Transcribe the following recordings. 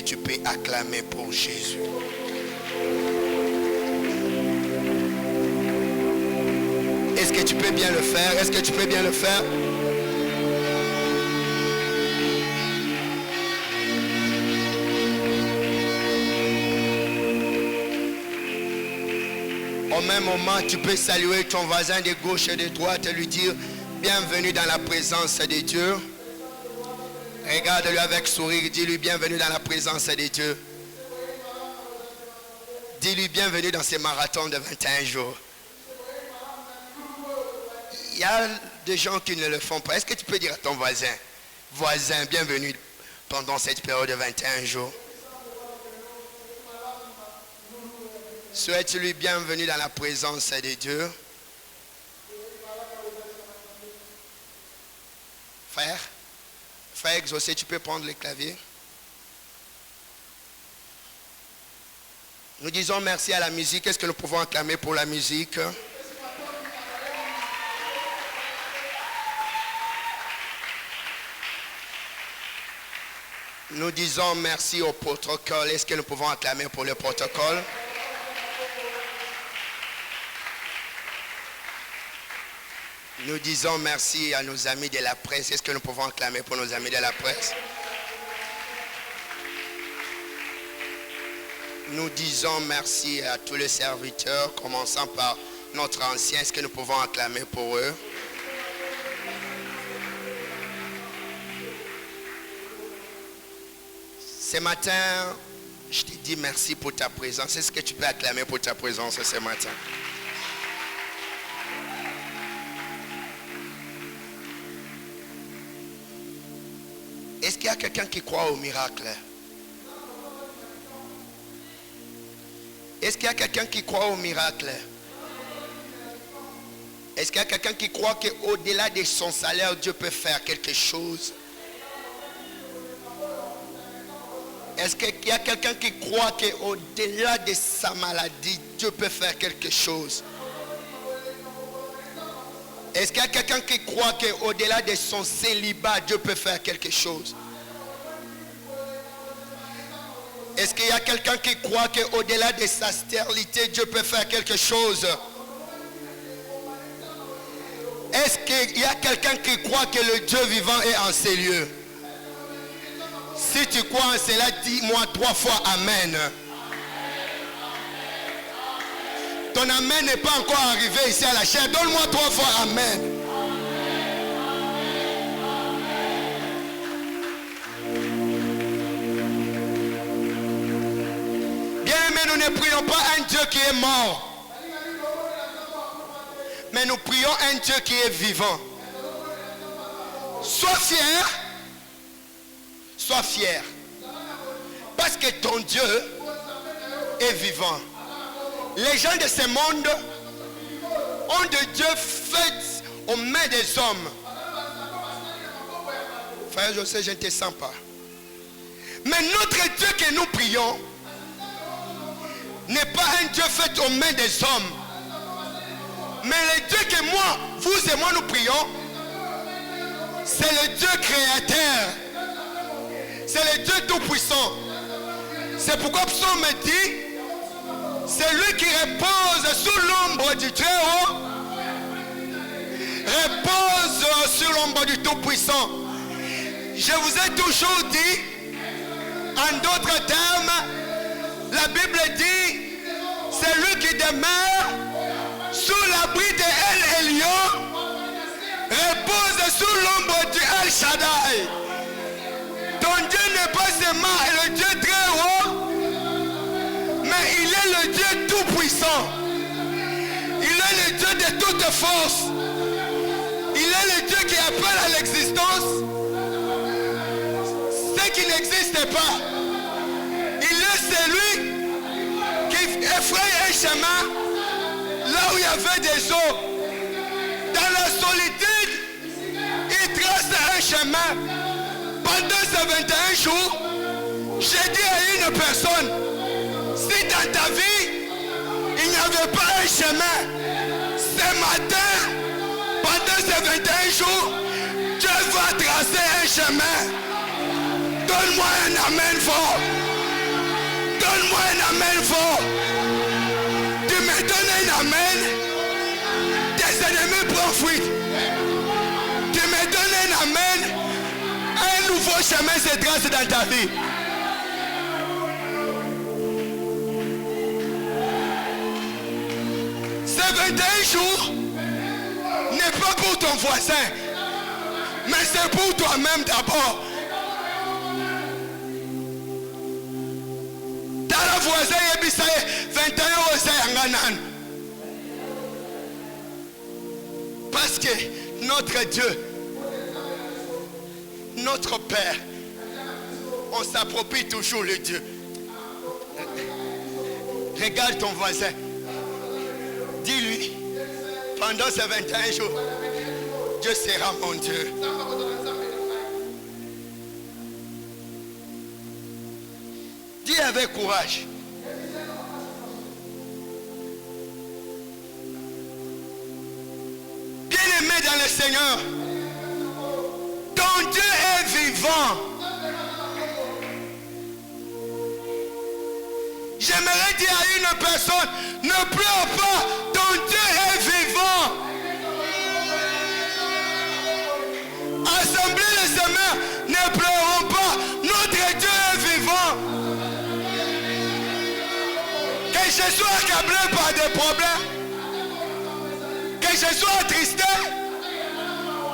tu peux acclamer pour Jésus? Est-ce que tu peux bien le faire? Est-ce que tu peux bien le faire? Au même moment, tu peux saluer ton voisin de gauche et de droite et lui dire bienvenue dans la présence de Dieu. Regarde-lui avec sourire, dis-lui bienvenue dans la présence de Dieu. Dis-lui bienvenue dans ces marathons de 21 jours. Il y a des gens qui ne le font pas. Est-ce que tu peux dire à ton voisin, voisin, bienvenue pendant cette période de 21 jours? Souhaite-lui bienvenue dans la présence de Dieu. Frère Exaucé, tu peux prendre le clavier. Nous disons merci à la musique. Est-ce que nous pouvons acclamer pour la musique? Nous disons merci au protocole. Est-ce que nous pouvons acclamer pour le protocole? Nous disons merci à nos amis de la presse. Est-ce que nous pouvons acclamer pour nos amis de la presse? Nous disons merci à tous les serviteurs, commençant par notre ancien. Est-ce que nous pouvons acclamer pour eux? Ce matin, je te dis merci pour ta présence. Est-ce que tu peux acclamer pour ta présence ce matin? Est-ce qu'il y a quelqu'un qui croit au miracle? Est-ce qu'il y a quelqu'un qui croit au miracle? Est-ce qu'il y a quelqu'un qui croit qu'au-delà de son salaire, Dieu peut faire quelque chose? Est-ce qu'il y a quelqu'un qui croit qu'au-delà de sa maladie, Dieu peut faire quelque chose? Est-ce qu'il y a quelqu'un qui croit qu'au-delà de son célibat, Dieu peut faire quelque chose? Est-ce qu'il y a quelqu'un qui croit qu'au-delà de sa stérilité, Dieu peut faire quelque chose? Est-ce qu'il y a quelqu'un qui croit que le Dieu vivant est en ces lieux? Si tu crois en cela, dis-moi 3 fois Amen. Ton Amen n'est pas encore arrivé ici à la chair. Donne-moi 3 fois Amen. Bien aimé, nous ne prions pas un Dieu qui est mort. Mais nous prions un Dieu qui est vivant. Sois fier. Sois fier. Parce que ton Dieu est vivant. Les gens de ce monde ont de Dieu fait aux mains des hommes. Frère José, je ne te sens pas. Mais notre Dieu que nous prions n'est pas un Dieu fait aux mains des hommes. Mais le Dieu que moi, vous et moi nous prions, c'est le Dieu créateur. C'est le Dieu tout-puissant. C'est pourquoi Psaume dit, c'est lui qui repose sous l'ombre du Très-Haut, repose sur l'ombre du Tout-Puissant. Je vous ai toujours dit, en d'autres termes, la Bible dit, c'est lui qui demeure sous l'abri de El Elyon, repose sous l'ombre du El Shaddai. Ton Dieu n'est pas seulement le Dieu très haut, mais il est le Dieu tout-puissant. Il est le Dieu de toute force. Il est le Dieu qui appelle à l'existence ce qui n'existe pas. Il est celui qui effraie un chemin là où il y avait des eaux. Dans la solitude, il trace un chemin. Pendant ces 21 jours, j'ai dit à une personne, si dans ta vie, il n'y avait pas un chemin, ce matin, pendant ces 21 jours, Dieu va tracer un chemin. Donne-moi un amen fort. fuite. Tu me donnes un amen. Un nouveau chemin se trace dans ta vie. Ces 21 jours n'est pas pour ton voisin, mais c'est pour toi-même d'abord. Dans la voisin, il y a 21 jours. Parce que notre Dieu, notre Père, on s'approprie toujours le Dieu. Regarde ton voisin. Dis-lui, pendant ces 21 jours, Dieu sera mon Dieu. Dis avec courage. Bien-aimé dans le Seigneur, ton Dieu est vivant. J'aimerais dire à une personne, ne pleure pas, ton Dieu est vivant. Assemblée les semaines, ne pleurons pas, notre Dieu est vivant. Que je sois accablé par des problèmes, que je sois attristé,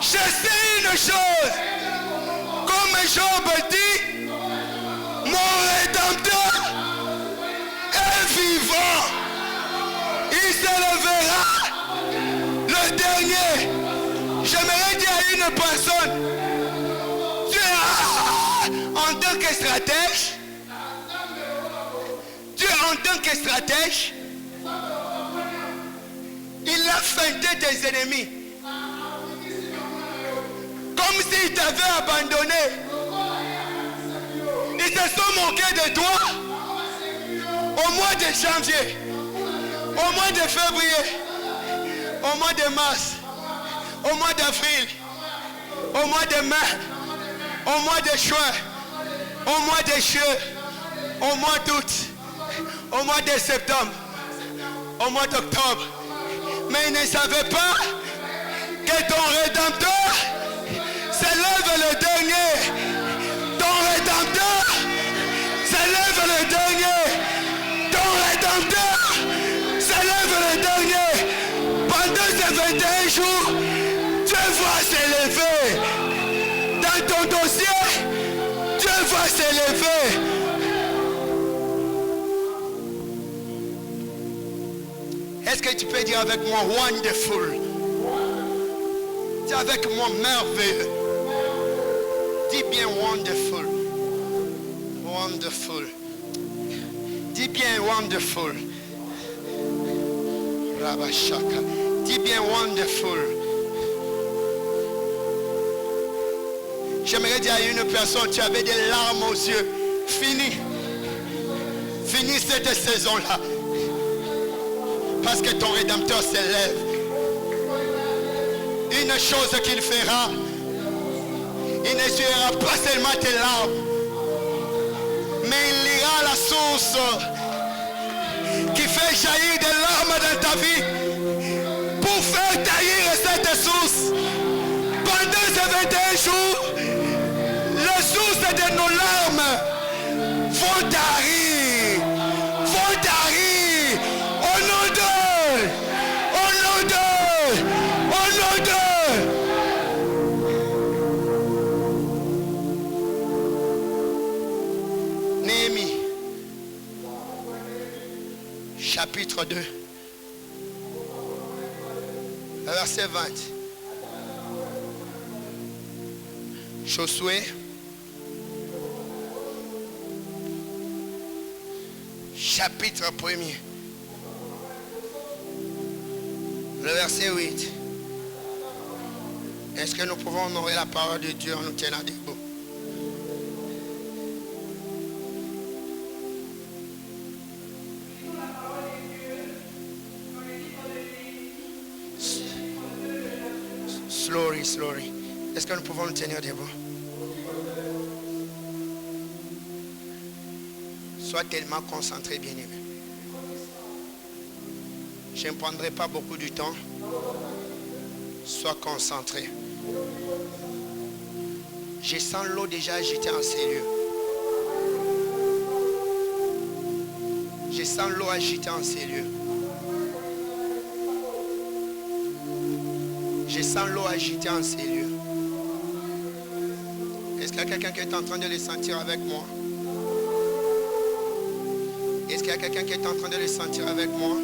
je sais une chose, comme Job dit, mon Rédempteur est vivant. Il se lèvera le dernier. J'aimerais dire à une personne, Dieu en tant que stratège, Dieu en tant que stratège, il a feinté tes ennemis. Comme s'ils t'avaient abandonné. Ils se sont moqués de toi. Au mois de janvier, au mois de février, au mois de mars, au mois d'avril, au mois de mai, au mois de juin, au mois de juillet, au mois d'août, au mois de septembre, au mois d'octobre. Mais ils ne savaient pas que ton Rédempteur s'élève le dernier. Ton Rédempteur s'élève le dernier. Ton Rédempteur s'élève le dernier. Pendant ces 21 jours, Dieu va s'élever. Dans ton dossier, Dieu va s'élever. Est-ce que tu peux dire avec moi wonderful? Dis avec moi merveilleux. Dis bien wonderful. Wonderful. Dis bien wonderful. Rabashaka. Dis bien wonderful. J'aimerais dire à une personne, tu avais des larmes aux yeux. Fini. Fini cette saison-là. Parce que ton Rédempteur s'élève. Une chose qu'il fera, il ne tuera pas seulement tes larmes, mais il lira la source qui fait jaillir des larmes dans ta vie pour faire taillir cette source. Pendant ces 21 jours, les sources de nos larmes vont tarir. Vont tarir. Au nom d'eux. Au nom d'eux. Au nom d'eux. Néhémie, chapitre 2, verset 20. Josué, chapitre 1er, le verset 8. Est-ce que nous pouvons honorer la parole de Dieu en nous tenant debout? Slowly, slowly. Est-ce que nous pouvons nous tenir debout? Sois tellement concentré, bien-aimé. Je ne prendrai pas beaucoup de temps. Sois concentré. Je sens l'eau déjà agitée en ces lieux. Je sens l'eau agitée en ces lieux. Je sens l'eau agitée en ces lieux. Est-ce qu'il y a quelqu'un qui est en train de le sentir avec moi? Est-ce qu'il y a quelqu'un qui est en train de le sentir avec moi?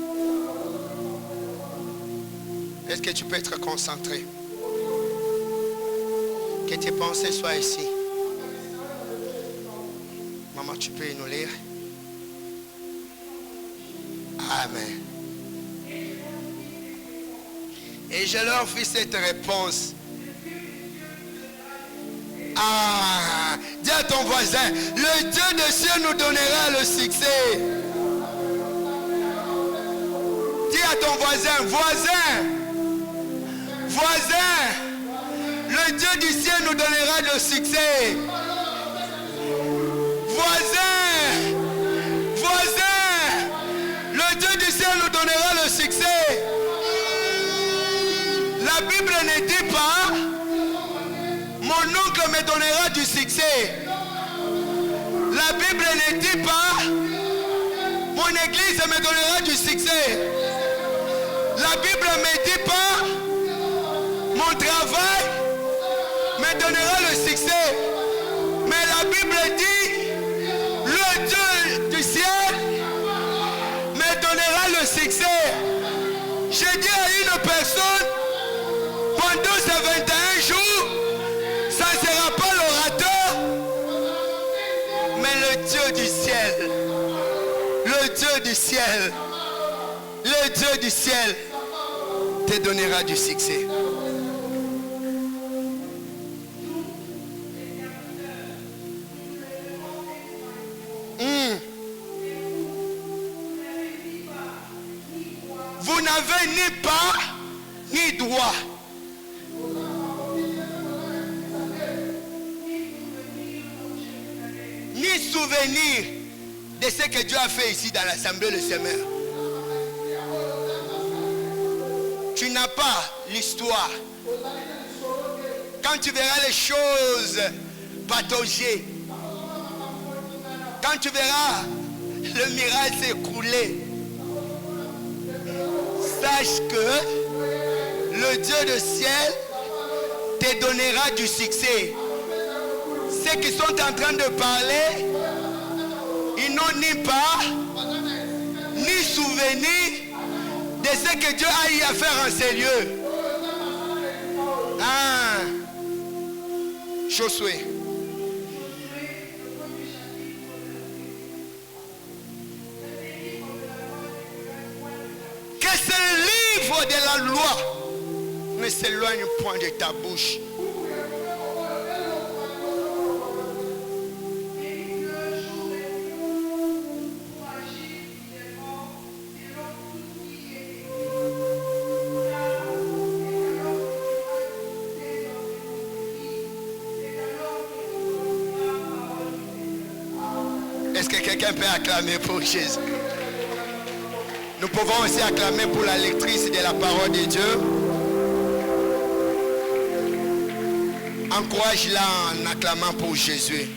Est-ce que tu peux être concentré? Que tes pensées soient ici. Maman, tu peux nous lire? Amen. Et je leur fis cette réponse. Ah, dis à ton voisin, le Dieu des cieux nous donnera le succès. Dis à ton voisin, voisin, le Dieu du ciel nous donnera le succès. Voisin, le Dieu du ciel nous donnera le succès. La Bible ne dit pas, mon oncle me donnera du succès. La Bible ne dit pas, mon église me donnera du succès. La Bible ne me dit pas, mon travail me donnera le succès. Mais la Bible dit, le Dieu du ciel me donnera le succès. J'ai dit à une personne, pendant ces 21 jours, ça ne sera pas l'orateur, mais le Dieu du ciel. Le Dieu du ciel. Le Dieu du ciel te donnera du succès. Vous n'avez ni part ni droit. Ni souvenir de ce que Dieu a fait ici dans l'assemblée de Semeur. Tu n'as pas l'histoire. Quand tu verras les choses patauger, quand tu verras le miracle s'écrouler, sache que le Dieu du ciel te donnera du succès. Ceux qui sont en train de parler, ils n'ont ni part, ni souvenir de ce que Dieu a eu à faire en ces lieux. Ah, Josué. Que ce livre de la loi ne s'éloigne point de ta bouche. Est-ce que quelqu'un peut acclamer pour Jésus? Nous pouvons aussi acclamer pour la lectrice de la parole de Dieu. Encourage-la en acclamant pour Jésus.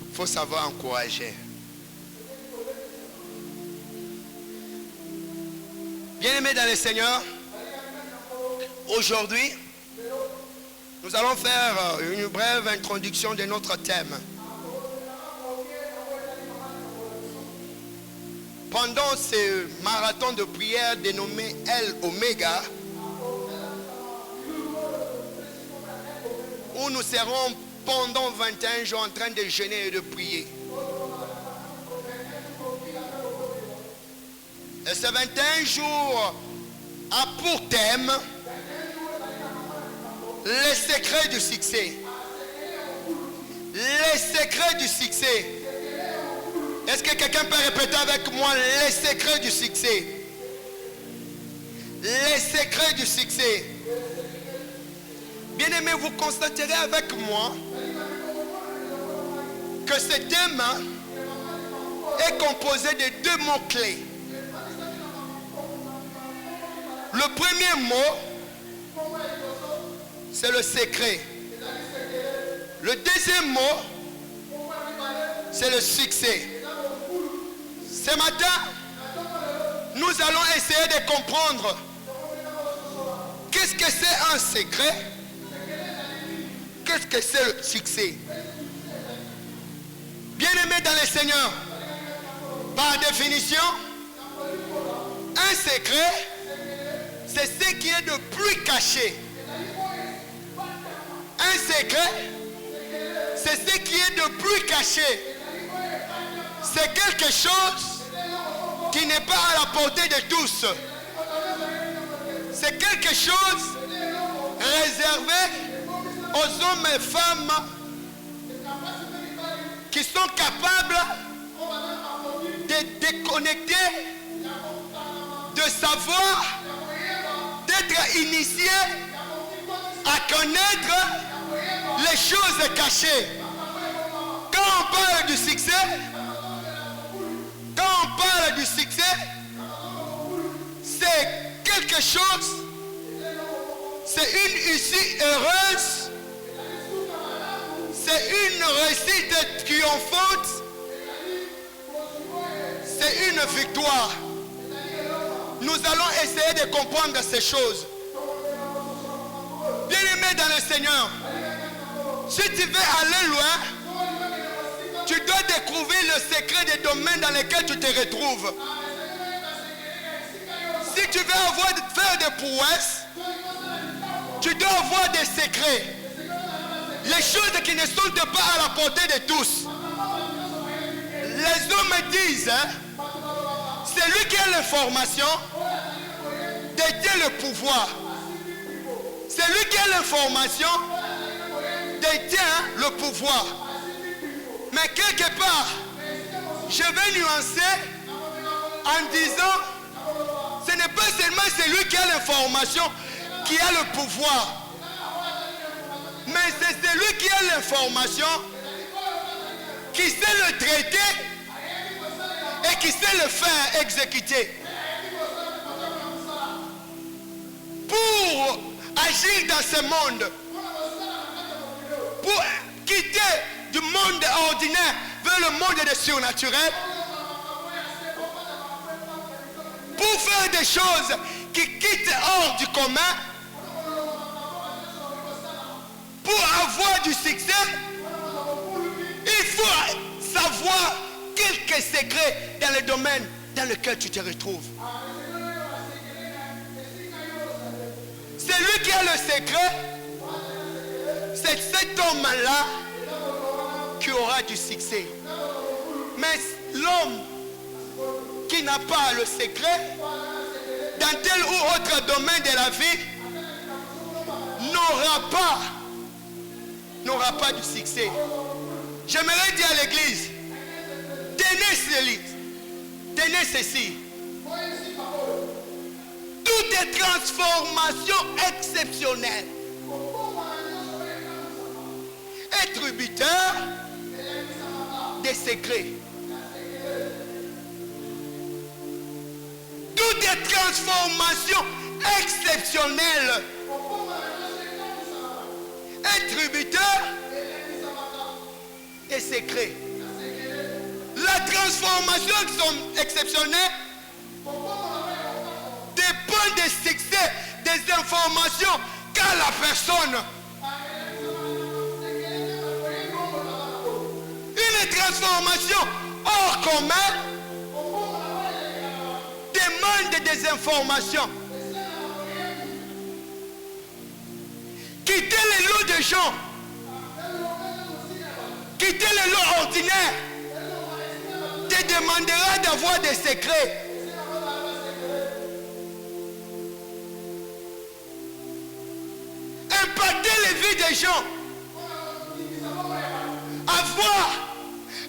Il faut savoir encourager. Bien-aimés dans le Seigneur, aujourd'hui, nous allons faire une brève introduction de notre thème. Pendant ce marathon de prière dénommé El Omega, où nous serons pendant 21 jours en train de jeûner et de prier. Et ces 21 jours a pour thème les secrets du succès. Les secrets du succès. Est-ce que quelqu'un peut répéter avec moi les secrets du succès? Les secrets du succès. Bien-aimés, vous constaterez avec moi que ce thème est composé de deux mots-clés. Le premier mot, c'est le secret. Le deuxième mot, c'est le succès. Ce matin, nous allons essayer de comprendre qu'est-ce que c'est un secret, qu'est-ce que c'est le succès. Bien-aimés dans le Seigneur, par définition, un secret, c'est ce qui est de plus caché. Un secret, c'est ce qui est de plus caché. C'est quelque chose qui n'est pas à la portée de tous. C'est quelque chose réservé aux hommes et femmes qui sont capables de déconnecter, de savoir, d'être initiés à connaître les choses cachées. Quand on parle du succès, c'est quelque chose, c'est une issue heureuse, c'est une réussite triomphante, c'est une victoire. Nous allons essayer de comprendre ces choses. Bien-aimés dans le Seigneur, si tu veux aller loin, tu dois découvrir le secret des domaines dans lesquels tu te retrouves. Si tu veux faire des prouesses, tu dois avoir des secrets. Les choses qui ne sont pas à la portée de tous. Les hommes disent, c'est lui qui a l'information, détient le pouvoir. C'est lui qui a l'information, détient le pouvoir. Mais quelque part, je vais nuancer en disant, ce n'est pas seulement celui qui a l'information qui a le pouvoir, mais c'est celui qui a l'information, qui sait le traiter et qui sait le faire exécuter. Pour agir dans ce monde, pour quitter du monde ordinaire vers le monde des surnaturels, pour faire des choses qui quittent hors du commun, pour avoir du succès, il faut savoir quelques secrets dans le domaine dans lequel tu te retrouves. C'est lui qui a le secret, c'est cet homme-là qui aura du succès. Mais l'homme qui n'a pas le secret, dans tel ou autre domaine de la vie, n'aura pas du succès. J'aimerais dire à l'église, tenez ceci. Toute transformation exceptionnelle est tributeur des secrets. Toute transformation exceptionnelle est tributeur des secrets. La transformation exceptionnelle dépend des succès, des informations qu'a la personne. Une transformation hors commun demande des informations. Quitter les lots de gens, quitter les lots ordinaires, te demandera d'avoir des secrets. Impacter les vies des gens, avoir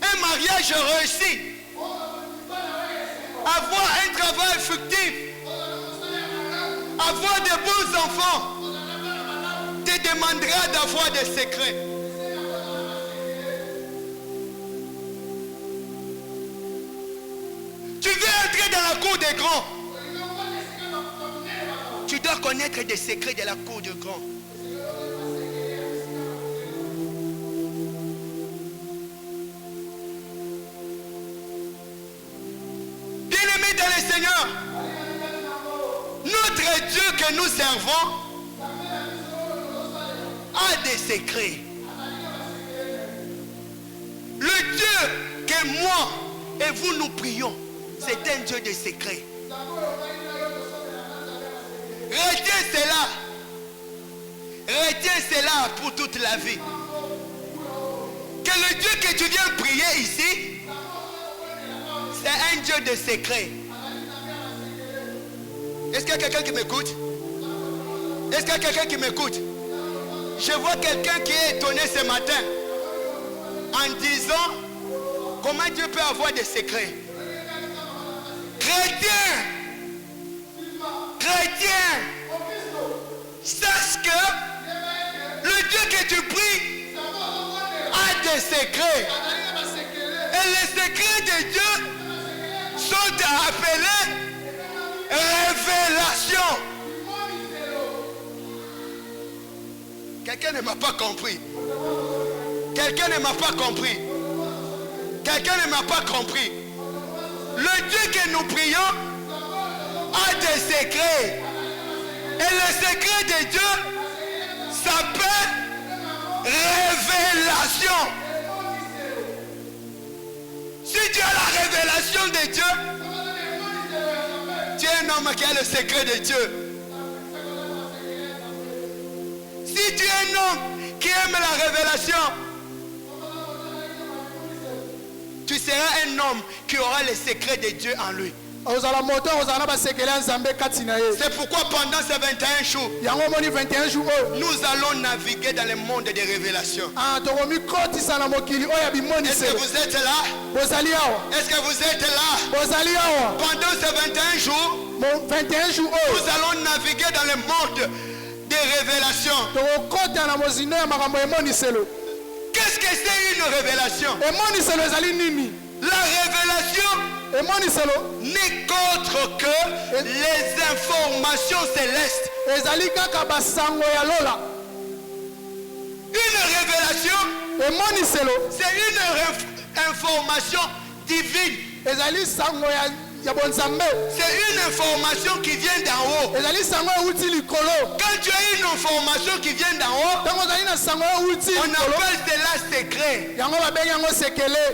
un mariage réussi, avoir un travail fictif, avoir de bons enfants, te demandera d'avoir des secrets. Tu veux entrer dans la cour des grands, connaître des secrets de la cour du grand. Bien-aimés dans le Seigneur, notre Dieu que nous servons a des secrets. Le Dieu que moi et vous nous prions, c'est un Dieu de secrets. Retiens cela. Retiens cela pour toute la vie. Que le Dieu que tu viens prier ici, c'est un Dieu de secrets. Est-ce qu'il y a quelqu'un qui m'écoute? Est-ce qu'il y a quelqu'un qui m'écoute? Je vois quelqu'un qui est étonné ce matin en disant comment Dieu peut avoir des secrets. Chrétien, sache que le Dieu que tu pries a des secrets. Et les secrets de Dieu sont appelés révélations. Quelqu'un ne m'a pas compris. Quelqu'un ne m'a pas compris. Quelqu'un ne m'a pas compris. Le Dieu que nous prions a des secrets. Et le secret de Dieu s'appelle révélation. Si tu as la révélation de Dieu, tu es un homme qui a le secret de Dieu. Si tu es un homme qui aime la révélation, tu seras un homme qui aura le secret de Dieu en lui. C'est pourquoi pendant ces 21 jours, nous allons naviguer dans le monde des révélations. Est-ce que vous êtes là? Est-ce que vous êtes là? Pendant ces 21 jours, nous allons naviguer dans le monde des révélations. Qu'est-ce que c'est une révélation? La révélation n'est qu'autre que les informations célestes. Une révélation, c'est une information divine. C'est une information qui vient d'en haut. Quand tu as une information qui vient d'en haut, on appelle cela secret.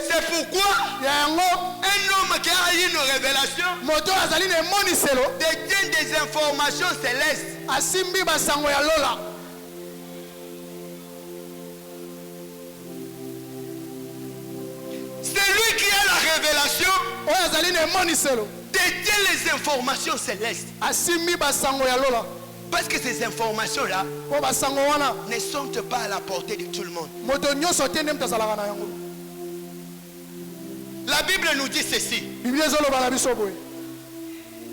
C'est pourquoi un homme qui a une révélation détient des informations célestes. C'est lui qui a la révélation détient les informations célestes. Parce que ces informations-là ne sont pas à la portée de tout le monde. La Bible nous dit ceci.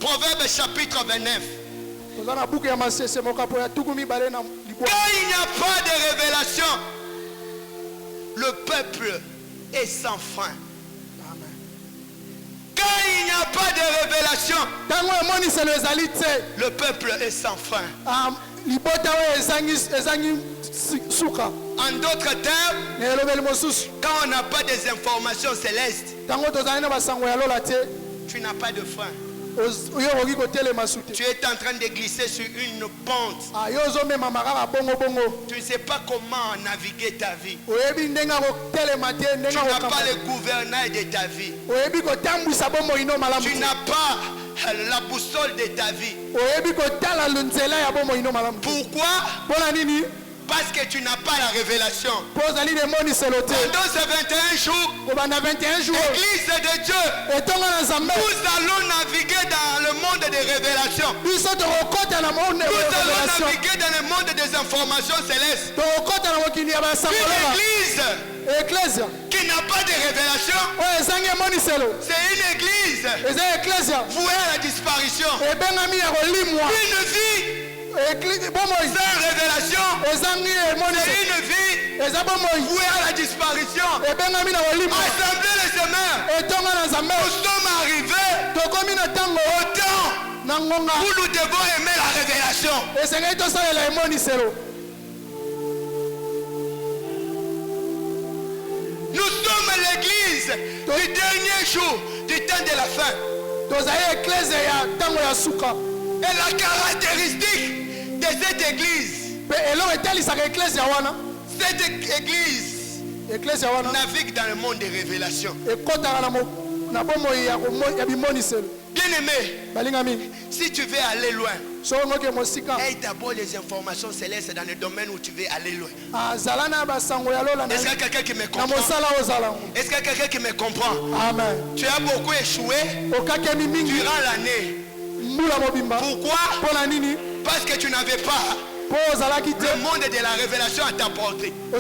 Proverbe chapitre 29. Quand il n'y a pas de révélation, le peuple est sans fin. Quand il n'y a pas de révélation, le peuple est sans fin. En d'autres termes, quand on n'a pas des informations célestes, tu n'as pas de fin. Tu es en train de glisser sur une pente. Tu ne sais pas comment naviguer ta vie. Tu n'as pas le gouvernail de ta vie. Tu n'as pas la boussole de ta vie. Pourquoi? Parce que tu n'as pas la révélation. Pendant ces 21 jours, l'Église de Dieu, nous allons naviguer dans le monde des révélations. Nous allons naviguer dans le monde des informations célestes. Une église qui n'a pas de révélation, c'est une église vouée à la disparition. Une vie sans révélation, c'est une vie vouée à la disparition. Assemblée les semaines, nous sommes arrivés au temps Où nous devons aimer la révélation. Nous sommes l'église du dernier jour du temps de la fin. Et la caractéristique de cette église, navigue dans le monde des révélations. Bien-aimé, si tu veux aller loin, aie d'abord les informations célestes dans le domaine où tu veux aller loin. Est-ce qu'il y a quelqu'un qui me comprend? Est-ce qu'il y a quelqu'un qui me comprend? Amen. Tu as beaucoup échoué durant l'année. Pourquoi? Parce que tu n'avais pas le monde de la révélation à ta portée. Mais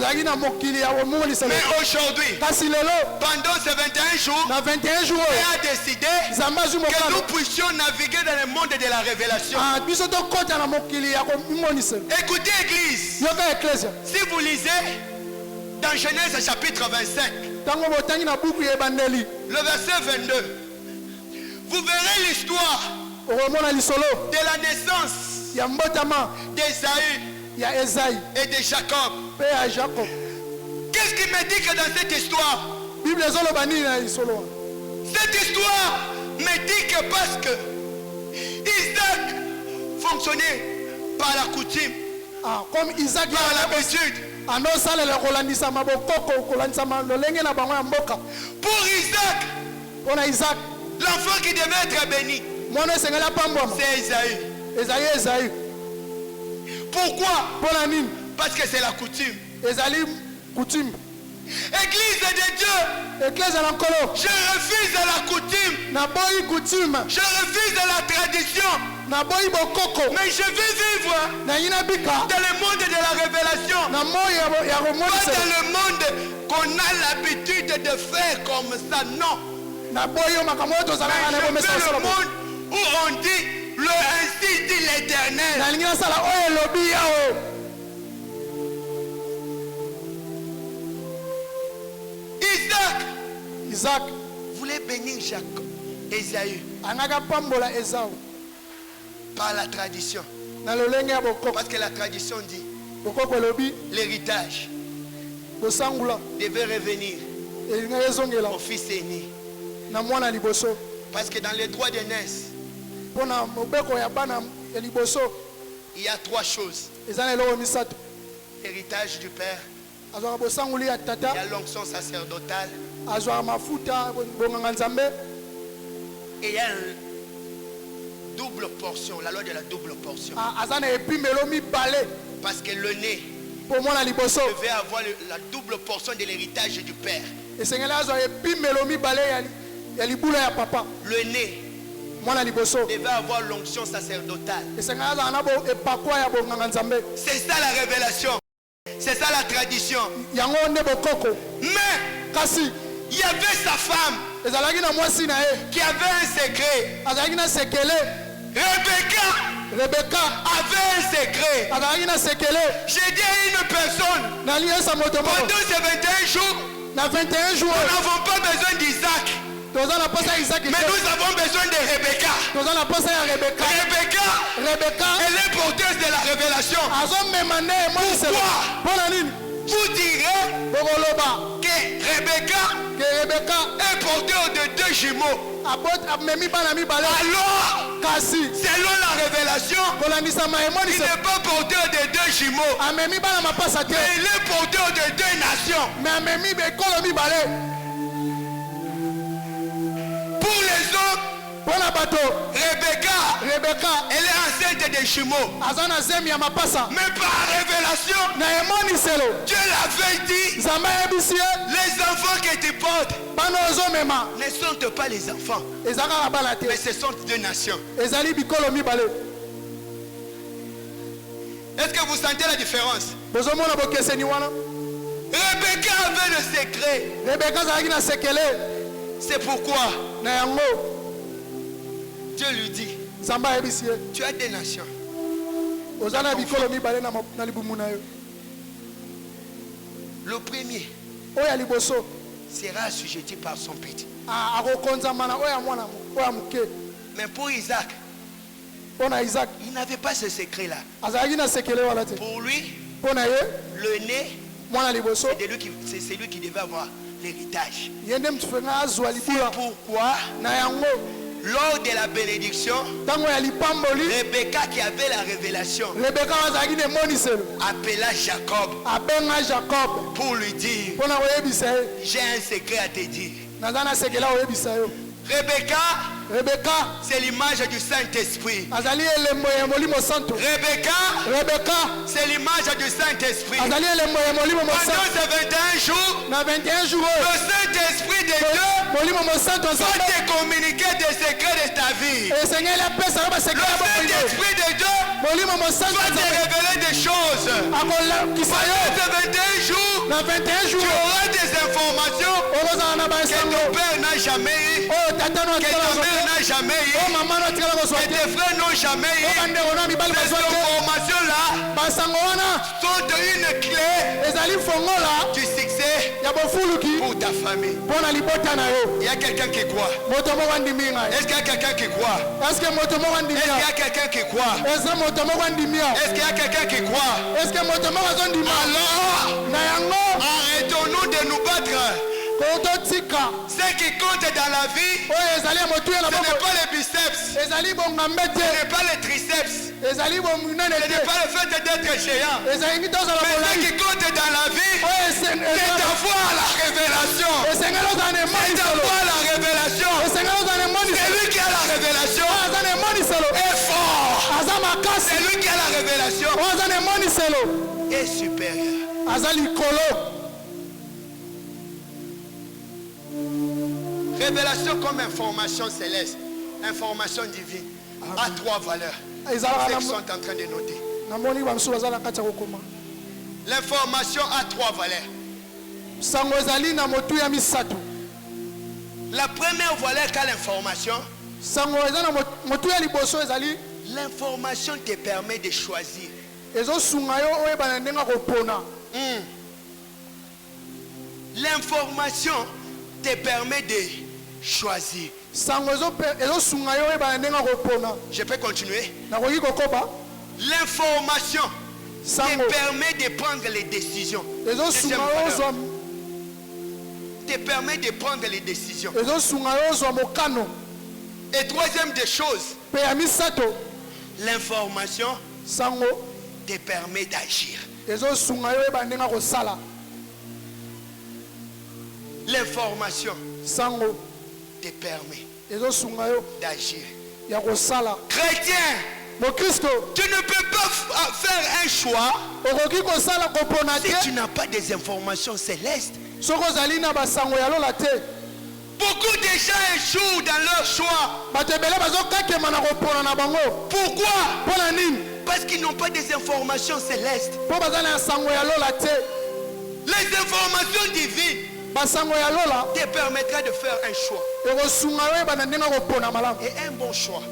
aujourd'hui, pendant ces 21 jours, Dieu a décidé que nous puissions naviguer dans le monde de la révélation. Écoutez, Église, si vous lisez dans Genèse chapitre 25, le verset 22, vous verrez l'histoire de la naissance d'Ésaü et de Jacob. Qu'est-ce qui me dit que dans cette histoire, me dit que parce que Isaac fonctionnait par la coutume, comme Isaac par l'habitude. Pour Isaac, l'enfant qui devait être béni, c'est Ésaü. Pourquoi? Parce que c'est la coutume. Église de Dieu, je refuse la coutume, je refuse la tradition, mais je veux vivre dans le monde de la révélation, pas dans le monde qu'on a l'habitude de faire comme ça, non. Mais je veux le monde où on dit le ainsi dit l'Éternel. Isaac voulait bénir Jacob, Ésaü, par la tradition. Parce que la tradition dit l'héritage devait revenir au fils aîné. Parce que dans les droits d'aînesse, il y a trois choses: l'héritage du père, il y a l'onction sacerdotale, et il y a une double portion, la loi de la double portion. Parce que le né devait avoir la double portion de l'héritage du père. Le né devait avoir l'onction sacerdotale. C'est ça la révélation. C'est ça la tradition. Mais il y avait sa femme qui avait un secret. Rebecca avait un secret. J'ai dit à une personne, pendant ces 21 jours, nous n'avons pas besoin d'Isaac, mais nous avons besoin de Rebecca. Rebecca, elle est porteuse de la révélation. Pourquoi? Vous direz que Rebecca est porteuse de deux jumeaux. Alors, selon la révélation, il n'est pas porteur de deux jumeaux, mais il est porteur de deux nations. Pour les autres, Rebecca, elle est enceinte des jumeaux. Mais par révélation, Dieu l'avait dit, les enfants que tu portes ne sont pas les enfants, mais ce sont deux nations. Est-ce que vous sentez la différence? Rebecca avait le secret. C'est pourquoi Dieu lui dit, tu as des nations. Le premier sera assujetti par son petit. Mais pour Isaac, Il n'avait pas ce secret-là. Pour lui, le nez, c'est lui qui devait avoir l'héritage. C'est pourquoi, lors de la bénédiction, Rebecca qui avait la révélation appela Jacob pour lui dire, j'ai un secret à te dire. Rebecca, c'est l'image du Saint-Esprit. Rebecca, c'est l'image du Saint-Esprit. Pendant ces 21 jours, le Saint-Esprit de Dieu va te communiquer des secrets de ta vie. Le Saint-Esprit de Dieu va te révéler des choses. Pendant ces 21 jours, tu auras des informations que ton père n'a jamais eu, que ta mère n'a jamais eu, que tes frères n'ont jamais eu. Ces informations-là sont une clé du succès pour ta famille. Il y a quelqu'un qui croit. Est-ce qu'il y a quelqu'un qui croit? Est-ce qu'il y a quelqu'un qui croit? Est-ce qu'il y a quelqu'un qui croit? Alors, arrêtons-nous de nous battre. Ce qui compte dans la vie, ce n'est pas les biceps, ce n'est pas les triceps, ce n'est pas le fait d'être géant. Mais ce qui compte dans la vie, c'est d'avoir la révélation. C'est d'avoir la révélation. Celui qui a la révélation est fort. Celui qui a la révélation est supérieur. Révélation comme information céleste, information divine, a 3 valeurs. Ceux qui sont en train de noter. L'information a 3 valeurs. La première valeur qu'a l'information, l'information te permet de choisir. L'information te permet de choisir. Je peux continuer. L'information te permet de prendre les décisions. Te permet de prendre les décisions. Et troisième des choses, l'information te permet d'agir. L'information te permet d'agir. Chrétien, tu ne peux pas faire un choix si tu n'as pas des informations célestes. Beaucoup de gens échouent dans leur choix. Pourquoi? Parce qu'ils n'ont pas des informations célestes. Les informations divines te permettra de faire un choix. Et un bon choix.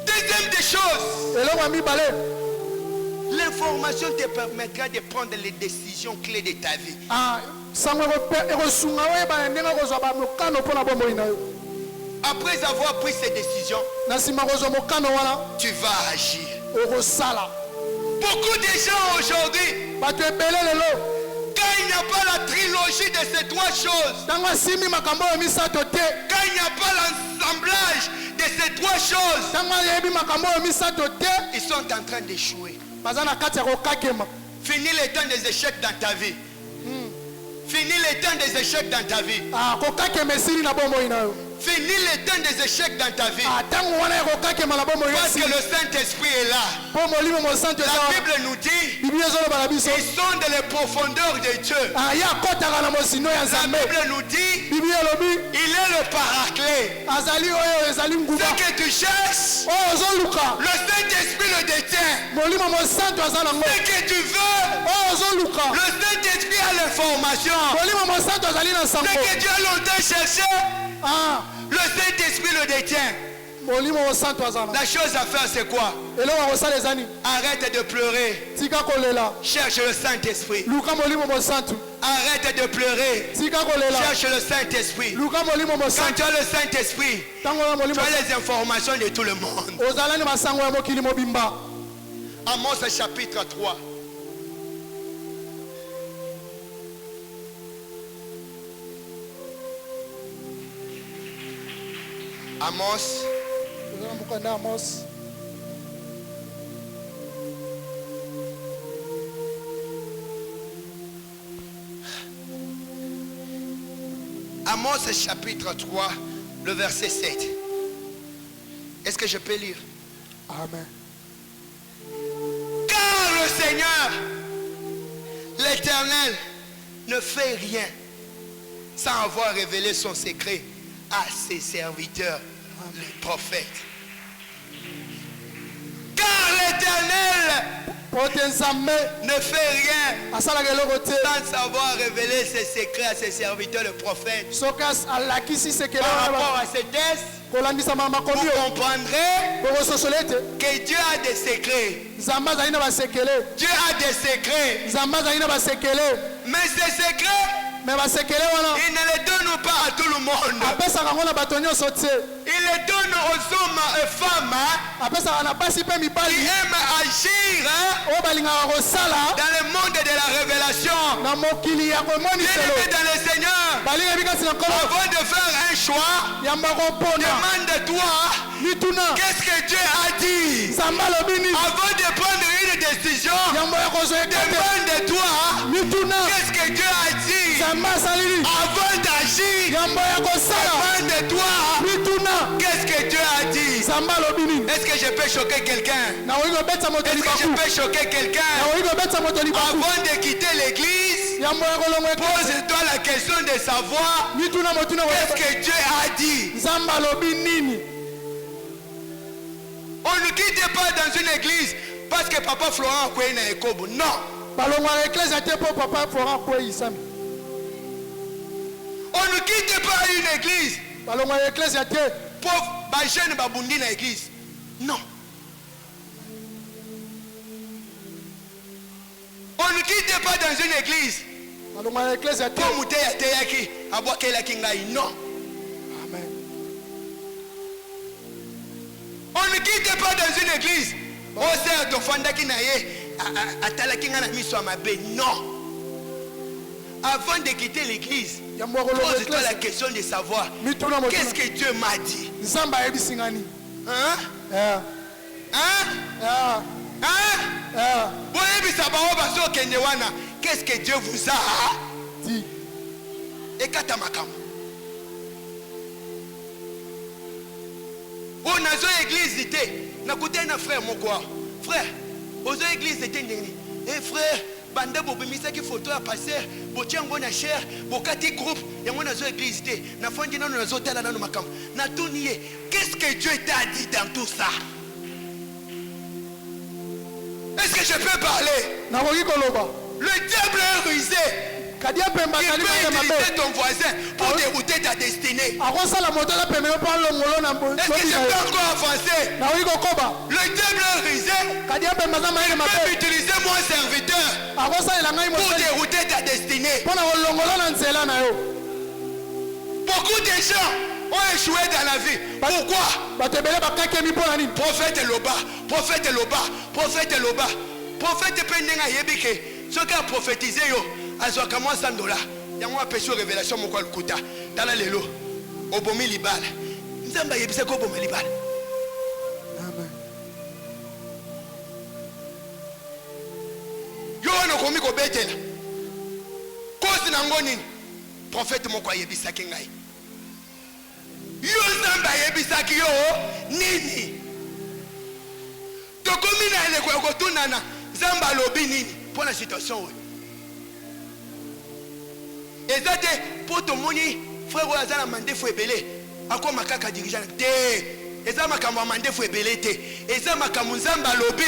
Deuxième des choses, l'information te permettra de prendre les décisions clés de ta vie. Après avoir pris ces décisions, tu vas agir. Beaucoup de gens aujourd'hui, quand il n'y a pas la trilogie de ces 3 choses, quand il n'y a pas l'assemblage de ces 3 choses, ils sont en train d'échouer. Fini les temps des échecs dans ta vie. Fini les temps des échecs dans ta vie. Fini les temps des échecs dans ta vie. Parce que le Saint-Esprit est là. La Bible nous dit, ils sont dans les profondeurs de Dieu. La Bible nous dit, il est le paraclet. Ce que tu cherches, le Saint-Esprit le détient. Ce que tu veux, le Saint-Esprit a l'information. Ce que tu as longtemps cherché, le Saint-Esprit le détient. La chose à faire, c'est quoi? Arrête de pleurer. Cherche le Saint-Esprit. Arrête de pleurer. Cherche le Saint-Esprit. Quand tu as le Saint-Esprit, tu as les informations de tout le monde. Amos chapitre 3. Amos. Amos chapitre 3, le verset 7. Est-ce que je peux lire? Amen. Car le Seigneur, l'Éternel, ne fait rien sans avoir révélé son secret à ses serviteurs, les prophètes. Car l'Éternel ne fait rien sans savoir révéler ses secrets à ses serviteurs, les prophètes. Par rapport à ces textes, vous comprendrez que Dieu a des secrets. Dieu a des secrets. Mais ces secrets, il ne les donne pas à tout le monde. Il les donne aux hommes et femmes qui aiment agir dans le monde de la révélation. Bien-aimés dans le Seigneur, avant de faire un choix, demande-toi qu'est-ce que Dieu a dit. Avant de prendre une décision, demande-toi qu'est-ce que Dieu a dit. Avant d'agir, demande-toi qu'est-ce que Dieu a dit. Est-ce que je peux choquer quelqu'un? Est-ce que je peux choquer quelqu'un? Avant de quitter l'église, pose-toi la question de savoir qu'est-ce que Dieu a dit. On ne quitte pas dans une église parce que Papa Florent a une écobo. Non. On ne quitte pas une église pour jeune babundi na église. Non. On ne quitte pas dans une église pour mouter à teyaki à boire kingai. Non. Amen. On ne quitte pas dans une église au sert de fandaki na ye atala kinga na miso amabe. Non. Avant de quitter l'église, pose-toi la question de savoir qu'est-ce que Dieu m'a dit. Hein? Qu'est-ce que Dieu vous a dit? Et katamakam. On a une église d'été. N'écoutez un frère mon quoi. Frère, aux églises d'été. Eh frère. Banda bobimisa ki photo ya passer botiango na cher bokati groupe ya mwana zo église té na fondi nano na zotala nano makam na tunié. Qu'est-ce que Dieu t'a dit dans tout ça? Est-ce que je peux parler? Le diable est rusé. Il peut utiliser ton voisin pour dérouter ta destinée. Est-ce que je peux encore avancer? Le diable est rusé. Il peut utiliser mon serviteur pour dérouter ta destinée. Beaucoup de gens ont échoué dans la vie. Pourquoi? Prophète Loba, prophète Loba, prophète Loba, prophète Pendenga Yebike. Ce qui a prophétisé, azwaka mwa $100 yango apesi révélation moko lukuta tala lelo obomi libala nzamba yebise ko bomi libala. Amen. Yo wana komi ko betela kosi nango nini prophète moko ayebisaki ngai yo nzamba yebisaki yo nini tokomi na eleko ya kotunana nzamba alobi nini mpona situation oyo. Et ça pour ton moni, frère Ouazana mandé fou ebélé. À quoi ma kaka dirigeant? Et ça m'a mandé fou ebélé. Et ça m'a kamunzamba lobby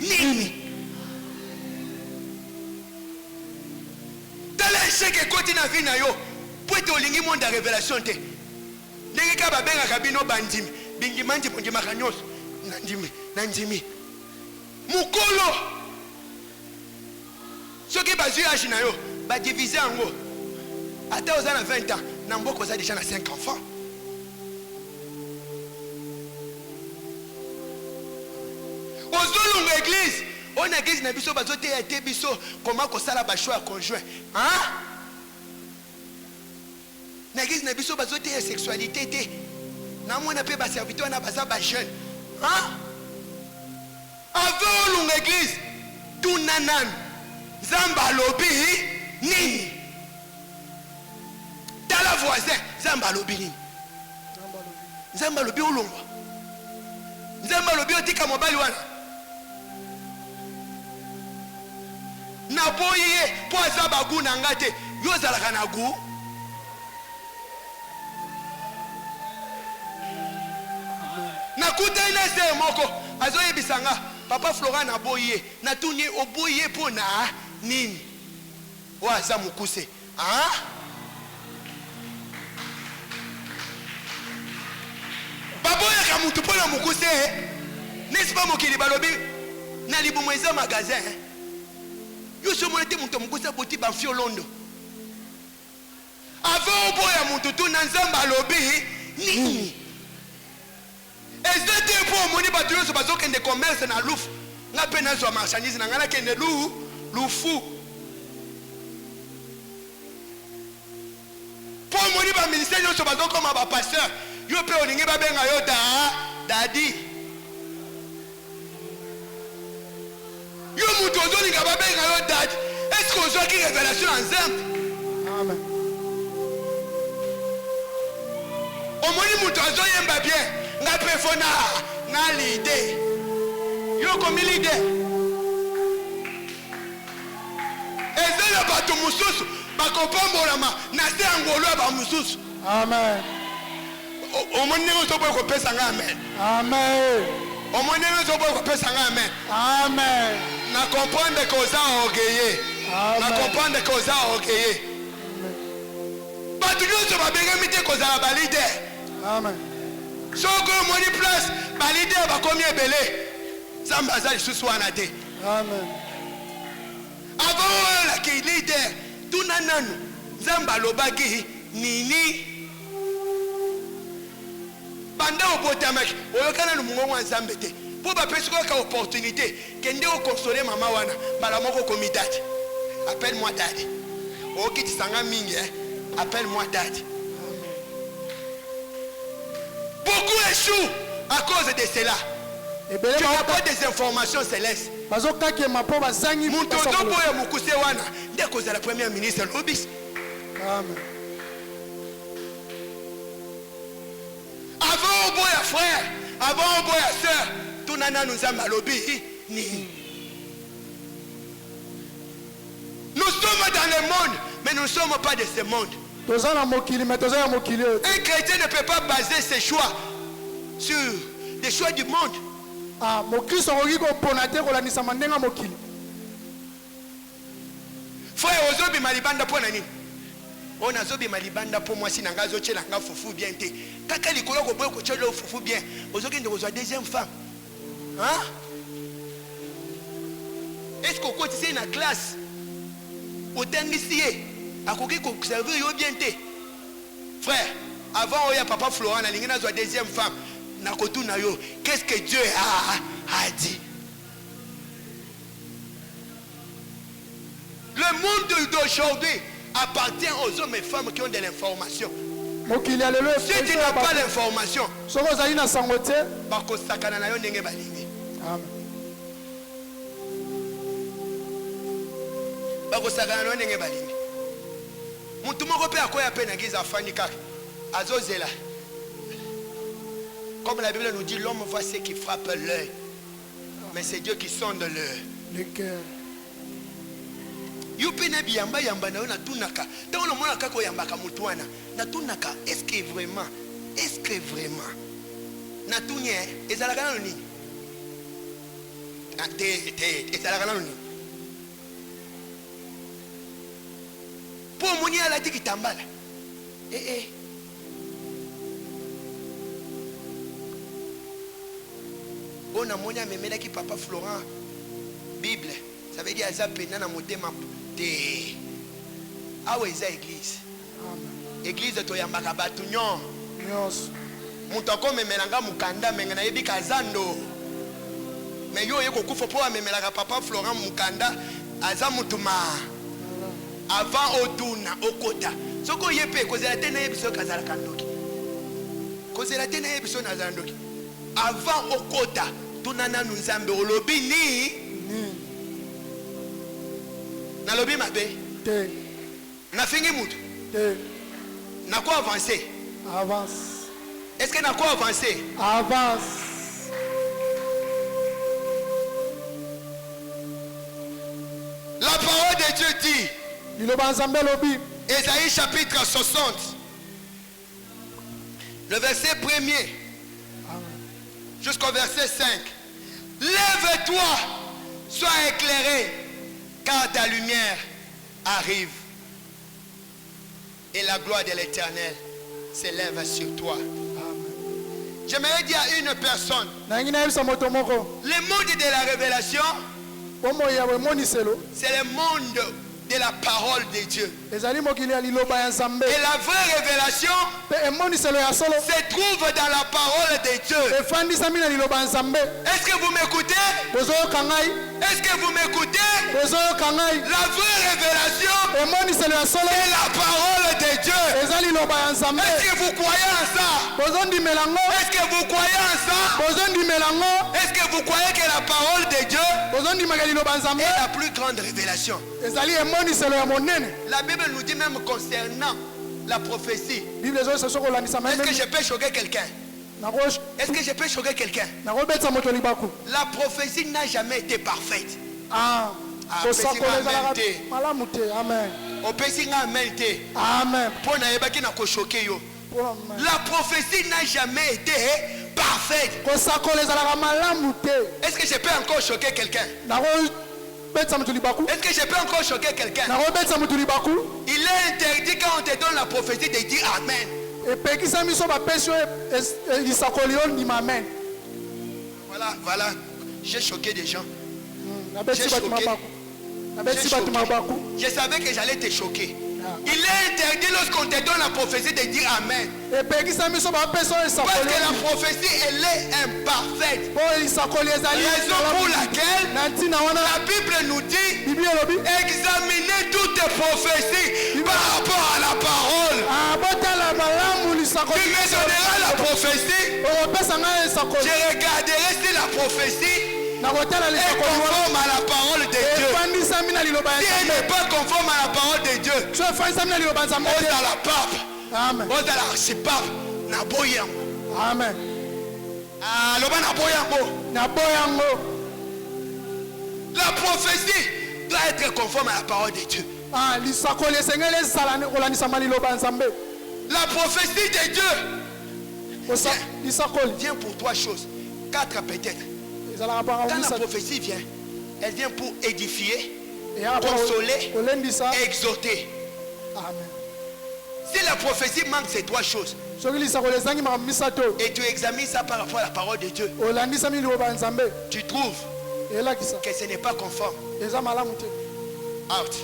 nini. Dans l'échec et continue à vivre yo. Pour te olingi monde de révélation te. Ndenge ka babenga kabino bandimi. Bingi mandi pongi makanyos. Nandimi. Mukolo. Ce qui bazui agina yo. diviser en haut. Attends, aux ans 20 ans. Namboko a déjà 5 enfants. Aux l'église. On a église na biso bazote ya te biso comment ko sala ba choix conjoint. Hein? Na église na biso bazote ya sexualité te. Na mona pe ba serviteur na baza ba jeune. Hein? Avant l'église, tout nanan. Zamba lobi nini. Tala voisin, Zamba lobi nini. Zamba lobi ulongwa. Zamba lobi otika mobali wana. Na boye po azaba gu na ngate yo zalaka na gu. Na kuta ina se moko azoye bisanga papa Florent na boye na tuni oboye po na nini wa za mukuse ah baboya ka mutu po na mukuse n'est-ce pas mokili balobi na libumweza magasin yo so monete mutu mukuse boti ba fiolondo avant boya mutu tu na nzamba lobi nini ezete po moni batu yo so bazokende commerce na lufu nga pe na zo marchandise na ngana kende lufu po moni ba ministère yo so bazokoma ba pasteur yo pe oningi ba benga yo dadi yo mutu ozolinga ba benga yo dadi est-ce que ozwaki révélation ensemble? Amen. Omoni mutu azoyemba bien nga pe fona na l'idée yo komi l'idée ezela bato mususu bakopambolama na se angolo ya ba mususu. Amen. Omoni ngo so boy ko pesa nga amen. Amen. Omoni ngo so boy ko pesa nga amen. Amen. Na comprendre que oza orgueilleux. Na comprendre que oza orgueilleux. Bato nyonso babengami te kozala ba leader. Amen. Soko moni place ba leader bakomi ebele. Zamba azali susu wana te. Amen. Avant la ki leader tuna nanu Zamba lobaki nini banda obotamaki oyokana no mungo wa Nzambe te po ba pesi ko ka opportunité kende o consoler mama wana bala moko komidati. Appelle-moi daddy. Okiti sanga mingi appelle-moi daddy. Beaucoup échouent à cause de cela. Tu n'as pas des informations célestes. Mutozo boya mukuse wana ndeko za la première ministre Lobis. Amen. Avant boya frère, avant boya sœur, tunana nous a malobi ni. Nous sommes dans le monde, mais nous ne sommes pas de ce monde. Un chrétien ne peut pas baser ses choix sur des choix du monde. Frère, ozobi malibanda po nani? On a zobi malibanda po moi si nanga zochela nga fufu bien te. Kaka likolo ko boyo ko chelo fufu bien. Ozoki ndo kozwa deuxième femme. Hein? Est-ce qu'on continue na classe? Otendisier akoki ko servir yo bien te. Frère, avant oya papa Florent na lingina zo deuxième femme. Na kotuna yo, qu'est-ce que Dieu a dit? Le monde d'aujourd'hui appartient aux hommes et femmes qui ont de l'information. Si tu n'as pas l'information, bakosakana na yo ndenge balingi. Bakosakana na yo ndenge balingi. Mutu moko pe akoya pe na giza afani kaka azozela. Comme la Bible nous dit, l'homme voit ce qui frappe l'œil. Mais c'est Dieu qui sonde le cœur. Yupene biyamba yamba na yo na tunaka. Tant le monde kako yamba ka mutu wana. Na tunaka, est-ce que vraiment na tunye ezalaka na nini? Ezalaka na nini? Po moni ala tiki tambala. On a moni amemela ki papa Florent Bible. Ça veut dire azapena na motema te. awa eza église. Église toyambaka batu nyon. Mutu akomemelanga mukanda menga na yebi kazando. Mais yo yeko kufa po amemelaka papa Florent mukanda aza mutuma. Avant otuna okota. Soko yepe kozela tena yebiso kazala kandoki. Kozela tena yebiso nazandoki. Avant okota tunana nzambe olobi ni na lobi mabe. Na fingi mutu. Na quoi avancer? Avance. Est-ce que na quoi avancer? Avance. La parole de Dieu dit, Ésaïe chapitre 60, le verset 1er jusqu'au verset 5. Lève-toi, sois éclairé, car ta lumière arrive. Et la gloire de l'Éternel s'élève sur toi. J'aimerais dire à une personne, le monde de la révélation, c'est le monde de la parole de Dieu. Et la vraie révélation se trouve dans la parole de Dieu. Est-ce que vous m'écoutez? Est-ce que vous m'écoutez? La vraie révélation c'est la parole de Dieu. Est-ce que vous croyez en ça? Est-ce que vous croyez en ça? Est-ce que vous croyez que la parole de Dieu est la plus grande révélation? La Bible nous dit même concernant la prophétie. Est-ce que je peux choquer quelqu'un? Est-ce que je peux choquer quelqu'un? La prophétie n'a jamais été parfaite. La prophétie n'a jamais été parfaite. Est-ce que je peux encore choquer quelqu'un? Est-ce que je peux encore choquer quelqu'un? Il est interdit quand on te donne la prophétie de dire Amen. Voilà, j'ai choqué des gens. J'ai choqué. Je savais que j'allais te choquer. Il est interdit lorsqu'on te donne la prophétie de dire Amen. Parce que la prophétie, elle est imparfaite. Raison pour laquelle la Bible nous dit examinez toutes les prophéties par rapport à la parole. Tu me donneras la prophétie. Je regarderai si la prophétie est conforme à la parole de Dieu. Si elle n'est pas conforme à la parole de Dieu, on a la pape. On a l'archipape. Amen. La prophétie doit être conforme à la parole de Dieu. La prophétie de Dieu vient pour trois choses. 4 peut-être. Quand la prophétie vient, elle vient pour édifier, consoler, exhorter. Si la prophétie manque ces 3 choses, et tu examines ça par rapport à la parole de Dieu, tu trouves que ce n'est pas conforme. Out.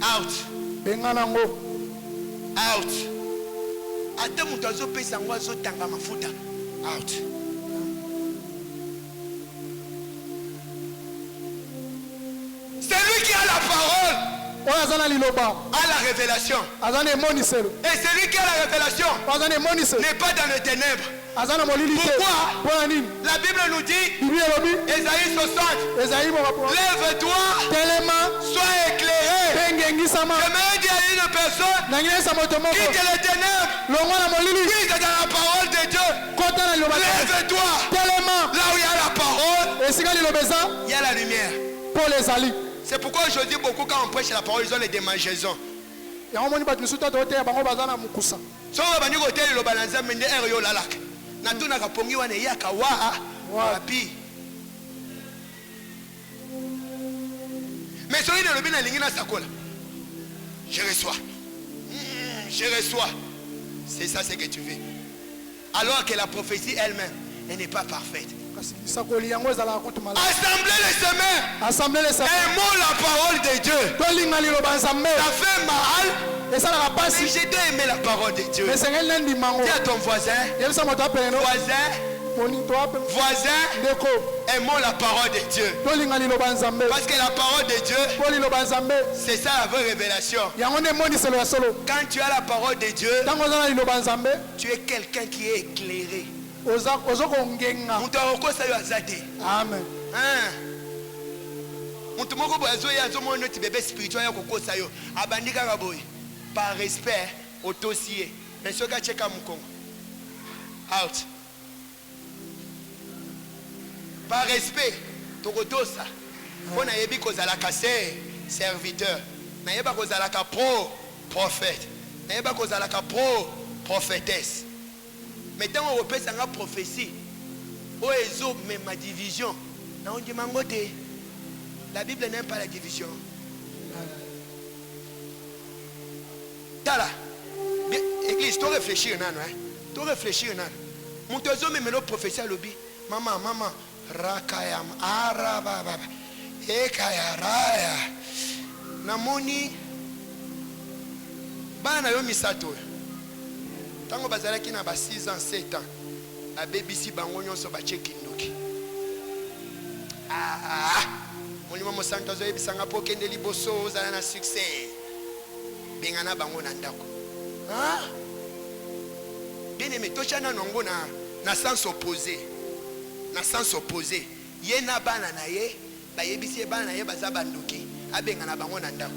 Out. Out. Out. Celui qui a la parole a la révélation. Et celui qui a la révélation n'est pas dans les ténèbres. Pourquoi? La Bible nous dit, Ésaïe 60, lève-toi, sois éclairé. J'aimerais dire à une personne, quitte les ténèbres, quitte dans la parole de Dieu, lève-toi. Là où il y a la parole, il y a la lumière. C'est pourquoi je dis beaucoup quand on prêche la parole, ils ont les démangeaisons. Mais je reçois. Je reçois. C'est ça ce que tu veux. Alors que la prophétie elle-même, elle n'est pas parfaite. Assembler les semaines. Assemblée les semaines. Aimons la parole de Dieu. Ça fait mal. Mais je dois aimer la parole de Dieu. Dis à ton voisin. Voisin, aimons la parole de Dieu. Parce que la parole de Dieu, c'est ça la vraie révélation. Quand tu as la parole de Dieu, tu es quelqu'un qui est éclairé. Amen. Par respect, autosié. Mais ce que tu as out. Par respect, tokotosa. On a yebi kozalaka serviteur. Na yeba kozalaka prophète. Na yeba kozalaka prophétesse. Mais tant on repère sa prophétie, o ezo même ma division. Na on dit mangote. La Bible n'aime pas la division. Tala. Église, tu réfléchir nan, hein? Tu réfléchir nan. Mon tozo même le prophétie lobby. Maman. Rakayam arababa ekayaraya namoni bana yo misato tango bazalaki na ba 6 ans 7 ans na BBC bango nyonso ba cheki ndoki molimo mosanto zo ebisanga po kende liboso zala na succès bengana bango na ndako bien aimé tochana nongo na sens opposé. Na sens opposé. Yena bana na ye, ba yebisi bana na ye baza banduki, abenga na bango na ndako.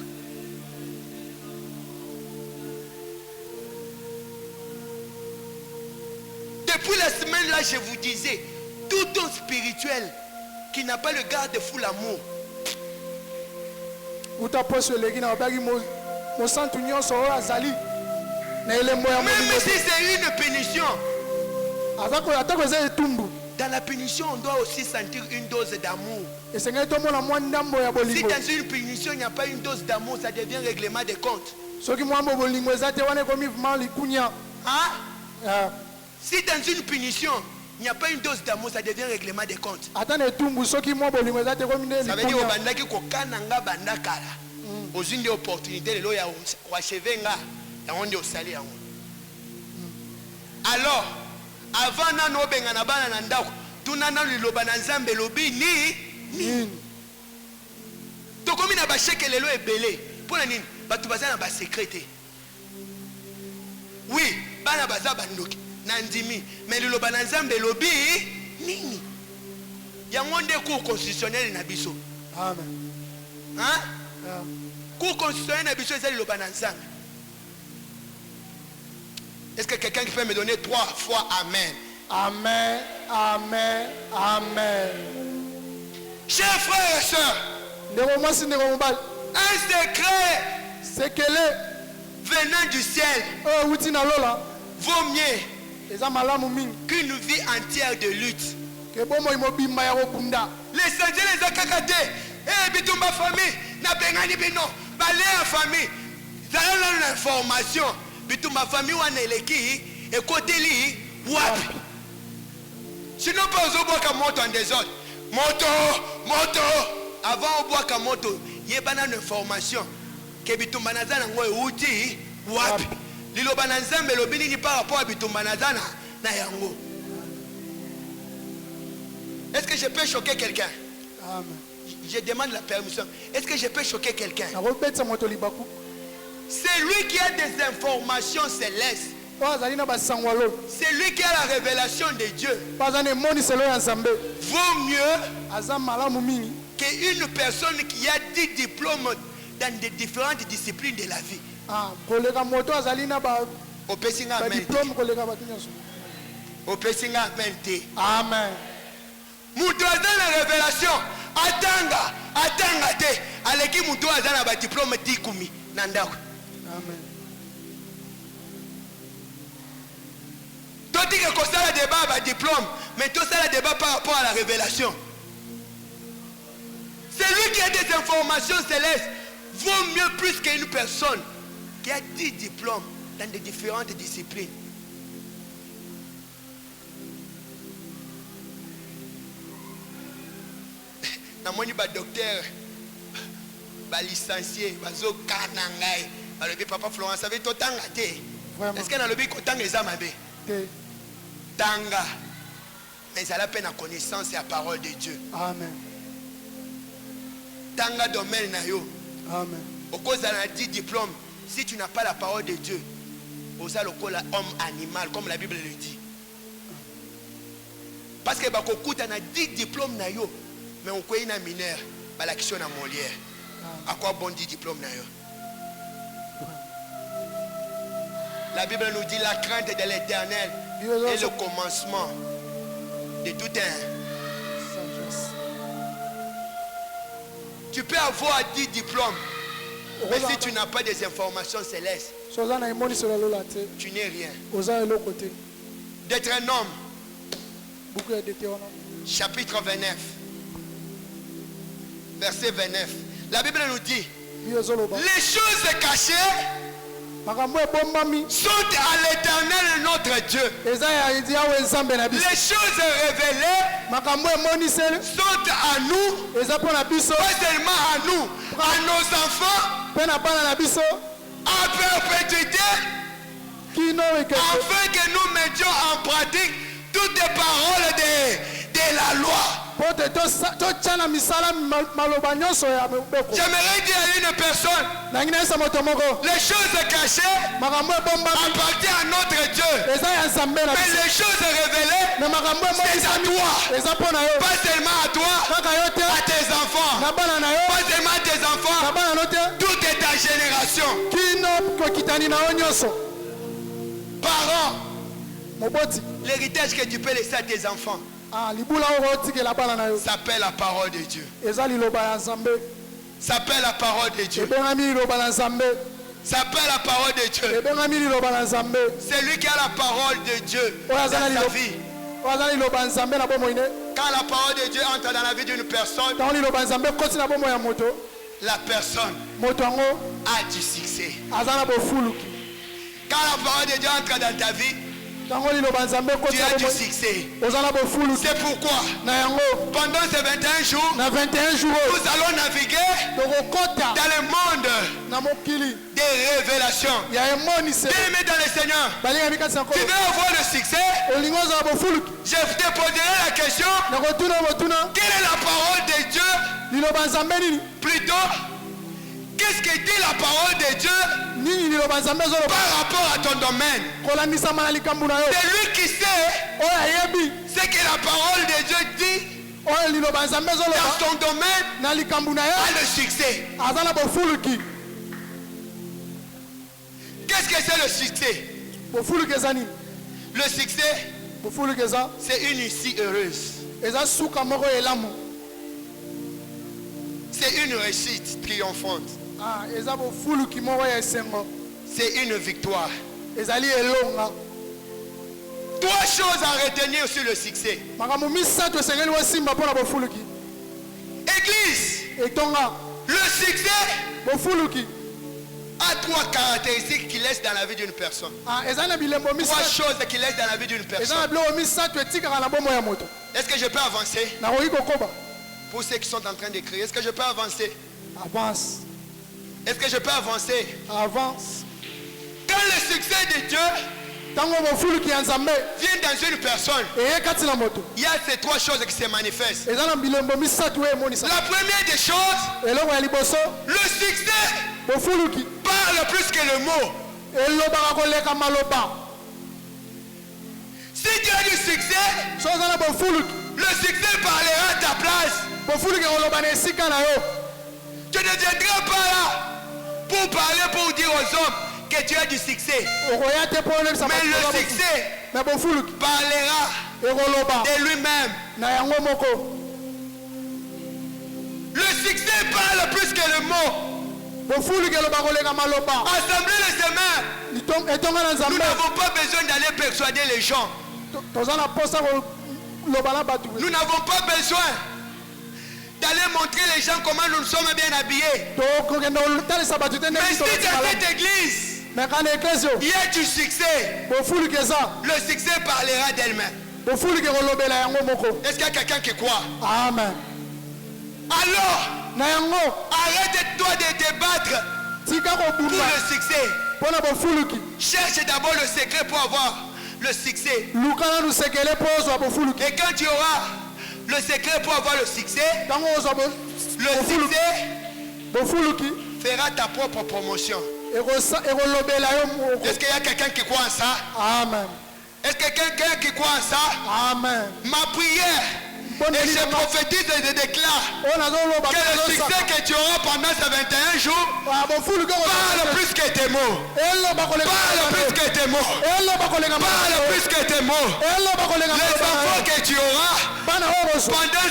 Depuis la semaine là, je vous disais, tout homme spirituel qui n'a pas le garde-fou l'amour. Même si c'est une punition. Dans la punition, on doit aussi sentir une dose d'amour. Si dans une punition, il n'y a pas une dose d'amour, ça devient règlement de compte. Si dans une punition, il n'y a pas une dose d'amour, ça devient règlement de compte. Ça veut dire aux une opportunité, alors, avant nano bengana bana na ndako tunana liloba na nzambe lobi ni tokomi na ba cheke lelo ebele pona nini batu bazana ba secrété. Oui, bana baza bandoki na ndimi mais liloba na nzambe lobi nini yango nde cour constitutionnel na biso. Amen. Cour constitutionnel na biso ezali liloba na nzambe. Est-ce que quelqu'un qui peut me donner 3 fois Amen? Amen, Amen, Amen. Chers frères et sœurs, un secret venant du ciel vaut mieux qu'une vie entière de lutte. Les Seigneurs les a kakaté. Eh, bitumba famille, na bengani bino, balé en famille. Ça a l'information. Ma famille wana eleki ekoteli wapi sinon pas ozoboka moto en désordre moto avant oboka moto yebana na information ke bitumba nazana ngo euti wapi liloba na nzambe lobi nini par rapport à bitumba nazana na yango. Est-ce que je peux choquer quelqu'un? Je demande la permission. Est-ce que je peux choquer quelqu'un? C'est lui qui a des informations célestes. C'est lui qui a la révélation de Dieu. Vaut mieux qu'une personne qui a 10 diplômes dans des différentes disciplines de la vie. Au Pessinga Amen. Amen. Moutoazan la révélation. Atanga te. Aleki moutoazan la diplôme tikumi. Nandako. Amen. Toi tu dis que ça le débat à diplôme, mais tout ça le débat par rapport à la révélation. Celui qui a des informations célestes vaut mieux plus qu'une personne qui a 10 diplômes dans des différentes disciplines. namoni ba docteur ba licencié bazo kana ngai alobi papa Florence avait to tanga te est-ce que nalobi ko tanga eza mabe tanga mais ça la peine à connaissance et à parole de Dieu. Amen. Tanga domaine na yo. Amen. Au cause d'un 10 diplômes, si tu n'as pas la parole de Dieu, aux allocola homme animal comme la Bible le dit. Parce que bakoku tu as 10 diplômes na yo, mais on connaît un mineur, bah la question na Molière. À quoi bon 10 diplômes na yo? La Bible nous dit la crainte de l'Éternel est le commencement de tout un. Tu peux avoir 10 diplômes, mais si tu n'as pas des informations célestes, tu n'es rien. D'être un homme. Chapitre 29. Verset 29. La Bible nous dit, les choses cachées sont à l'Éternel notre Dieu. Les choses révélées sont à nous, pas seulement à nous, à nos enfants, à perpétuité, afin que nous mettions en pratique toutes les paroles de la loi. J'aimerais dire à une personne, les choses cachées appartiennent à notre Dieu, mais les choses révélées c'est à toi, pas seulement à toi, à tes enfants, pas seulement à tes enfants, toute ta génération. Parents, l'héritage que tu peux laisser à tes enfants s'appelle la parole de Dieu. S'appelle la parole de Dieu. S'appelle la parole de Dieu. C'est lui qui a la parole de Dieu dans sa vie. Quand la parole de Dieu entre dans la vie d'une personne, la personne a du succès. Quand la parole de Dieu entre dans ta vie, tu as du succès. C'est pourquoi pendant ces 21 jours, nous allons naviguer dans le monde des révélations. Bien-aimé dans le Seigneur, tu veux avoir le succès? Je te poserai la question, quelle est la parole de Dieu? Plutôt, qu'est-ce que dit la parole de Dieu par rapport à ton domaine? C'est lui qui sait ce que la parole de Dieu dit dans son domaine a le succès. Qu'est-ce que c'est le succès? Le succès, c'est une issue heureuse. C'est une réussite triomphante. C'est une victoire. Trois choses à retenir sur le succès. Église, le succès a trois caractéristiques qu'il laisse dans la vie d'une personne. Trois choses qu'il laisse dans la vie d'une personne. Est-ce que je peux avancer? Pour ceux qui sont en train d'écrire, est-ce que je peux avancer? Avance. Est-ce que je peux avancer? Avance. Quand le succès de Dieu vient dans une personne, il y a ces trois choses qui se manifestent. La première des choses, le succès parle plus que le mot. Si tu as du succès, le succès parlera à ta place. Tu ne viendras pas là pour parler, pour dire aux hommes que tu as du succès. Mais le succès parlera de lui-même. Le succès parle plus que le mot. Assemblée les semaines, nous n'avons pas besoin d'aller persuader les gens. Nous n'avons pas besoin d'aller montrer les gens comment nous sommes bien habillés. Mais si dans cette église, il y a du succès, le succès parlera d'elle-même. Est-ce qu'il y a quelqu'un qui croit? Amen. Alors, na yango arrête-toi de débattre tika pour kobunda le succès. mpona bofuluki Cherche d'abord le secret pour avoir le succès. luka nanu sekele mpo ozwa bofuluki Et quand tu auras le secret pour avoir le succès, ntango ozwa le succès bofuluki fera ta propre promotion. ekolobela yo moko. Est-ce qu'il y a quelqu'un qui croit en ça? Amen. Est-ce qu'il y a quelqu'un qui croit en ça? Amen. Ma prière, et je prophétise et je déclare que le succès que tu auras pendant ces 21 jours parle plus que tes mots. Parle plus que tes mots. Parle plus que tes mots. Les enfants que tu auras pendant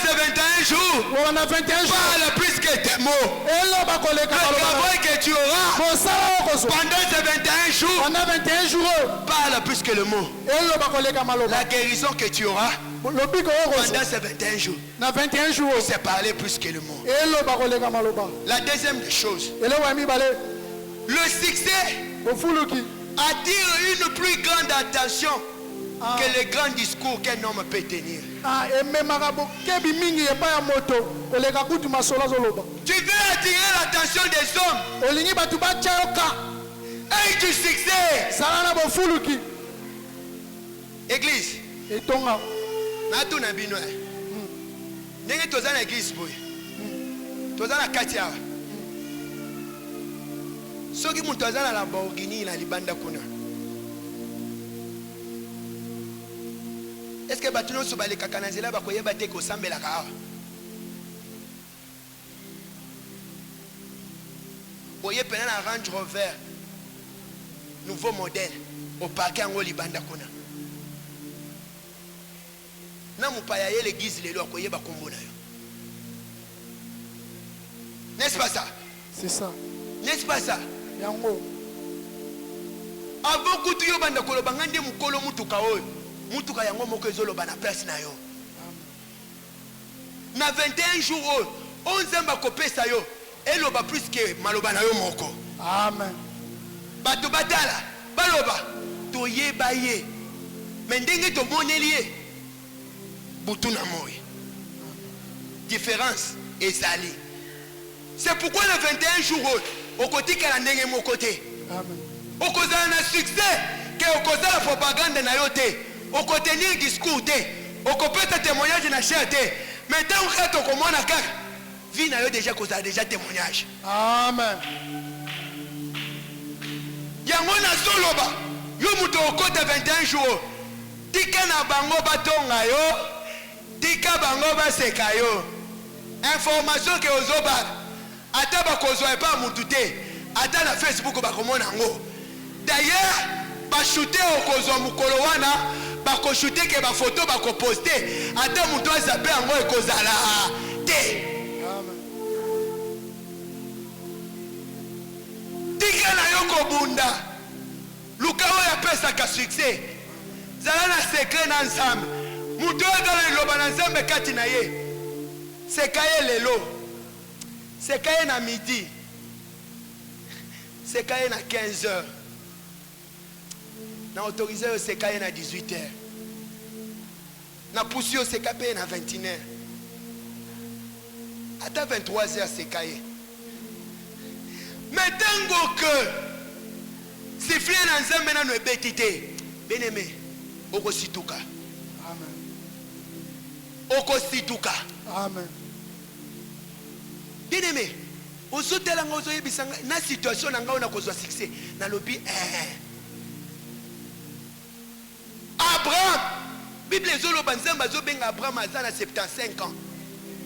ces 21 jours parle plus que tes mots. Le travail que tu auras pendant ces 21 jours parle plus que le mot. La guérison que tu auras pendant ces 21 jours, c'est parler plus que le mot. La deuxième des choses, le succès attire une plus grande attention que les grands discours qu'un homme peut tenir. Tu veux attirer l'attention des hommes et du succès. Église. Natuna bino ndenge toza na église boye toza na kati awa soki mutu aza na Lamborghini na libanda kuna, est-ce que bato nyonso balekaka na nzela bakoyeba te kosambelaka awa? Oye pena na Range Rover nouveau modèle opake yango libanda kuna, na mupaya ye l'église lelo akoyeba kombo na yo. N'est-ce pas ça? C'est ça. N'est-ce pas ça? Yango. Avant que tu yo banda koloba ngande mukolo mutuka oyo. Mutuka yango moko ezoloba na place na yo. Na 21 jours oyo, on nzamba kopesa yo, eloba plus que maloba na yo moko. Amen. Bato batala, baloba, toyeba ye. Mais ndenge to moneli ye. Butuna moi. Différence ezali. C'est pourquoi le 21 jours au côté que la ndenge mon côté. Amen. Au cause d'un succès que au cause de la propagande na yote, au côté ni discours te, au côté de témoignage na cher te. Maintenant on fait comment on a car vie na yo déjà cause déjà témoignage. Amen. Yango na soloba yo muto au côté 21 jours. Tika na bango batonga yo, tika bango baseka yo. Information que ozoba ata bakozwa pas mutu te, ata na Facebook bakomona ngo. D'ailleurs bashooter okozwa mukolo wana bakoshooter ke ba photo bakoposter ata mutu azape ngo ekozala te. Amen. Tika na yo kobunda luka oyo apesaka succès zala na secret na nzambe mutu azala loba na nzambe kati na ye sekaye lelo sekaye na midi sekaye na 15h na autorisé yo sekaye na 18h na pousse yo sekaye na 21h ata 23h sekaye. Mais tango que siffler na nzambe na no ebeti te bien-aimé okosituka. Amen. Okosituka. Amen. Bien-aimé osotela nga ozoyebisa na situation na nga ona kozwa succès na lobi Abraham Bible ezoloba nzambe azobenga Abraham aza na 75 ans.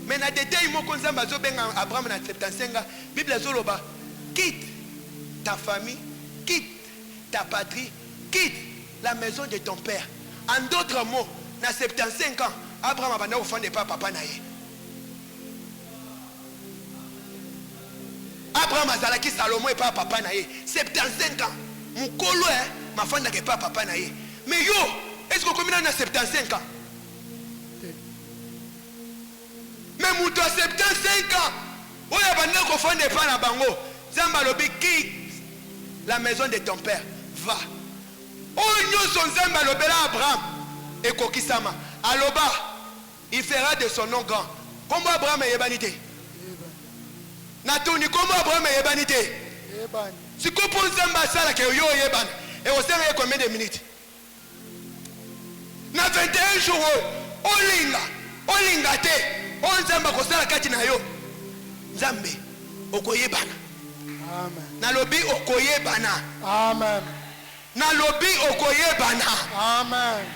Mais na détail moko nzambe azobenga Abraham na 75 ans. Bible ezoloba quitte ta famille, quitte ta patrie, quitte la maison de ton père. En d'autres mots, na 75 ans, Abraham abanda ofande pas papa na ye. Abraham azalaki Salomon et pas papa na ye. 75 ans. Mukolo ma fanda ke pas papa na ye. Mais yo, est-ce que combien na 75 ans? Mais muto a 75 ans. Oya banda ko fande pas na bango. Zamba lobi quitte la maison de ton père. Va. Onyo son zamba lobela Abraham et kokisama. Aloba, il fera de son nom grand. Comme Abraham et Yebanite. natuni komo Abraham yebani te Ebani. sikopo nzamba sala ke yo yebani et on sait combien de minutes na 21 jours olinga te on nzamba ko sala kati na yo nzambe okoyebana Amen. nalobi okoyebana Amen. nalobi okoyebana Amen.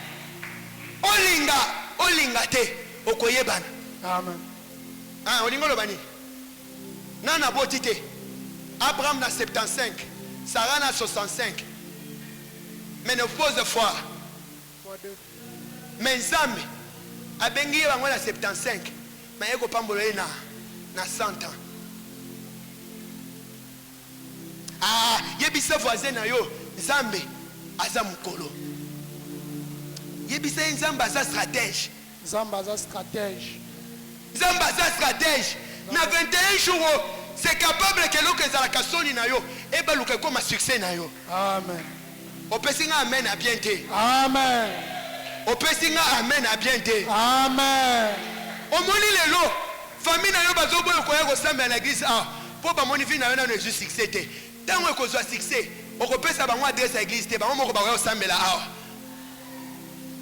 olinga te okoyebana Amen. ah olingo lobani nana boti te Abraham na 75 Sarah na 65 ménopause de foi For the mais nzambe abengi ye bango na 75 mais ye kopambola ye na 100 ans ah yebisa voisin na yo nzambe aza mukolo yebisa ye nzambe aza stratège Nzamba za stratège. nzambe aza stratège na 21 jours c'est capable que eloko ezalaka soni na yo ebaluka ekoma succès na yo Amen. opesi nga amen a bien te Amen. opesi nga amen a bien te Amen. omoni lelo famille na yo bazoboya koya kosambela na église ah mpo bamoni vi na yo nano ezwi succès te ntango ekozwa succès okopesa bango adresse ya église te bango moko bakoya kosambela awa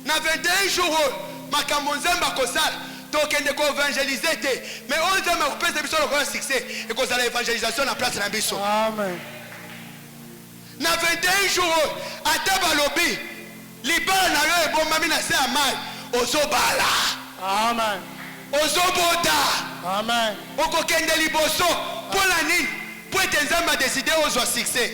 na 21 jours makambo nzambe akosala tokende koevangelize te mais oyo nzambe akopesa biso lokola succès ekozala évangélisation na place na biso Amen. na 21 jours ata balobi libala na yo ebombami na se ya mai ozobala Amen. ozobota Amen. okokende liboso mpola nini mpo ete nzambe adeside ozwa succès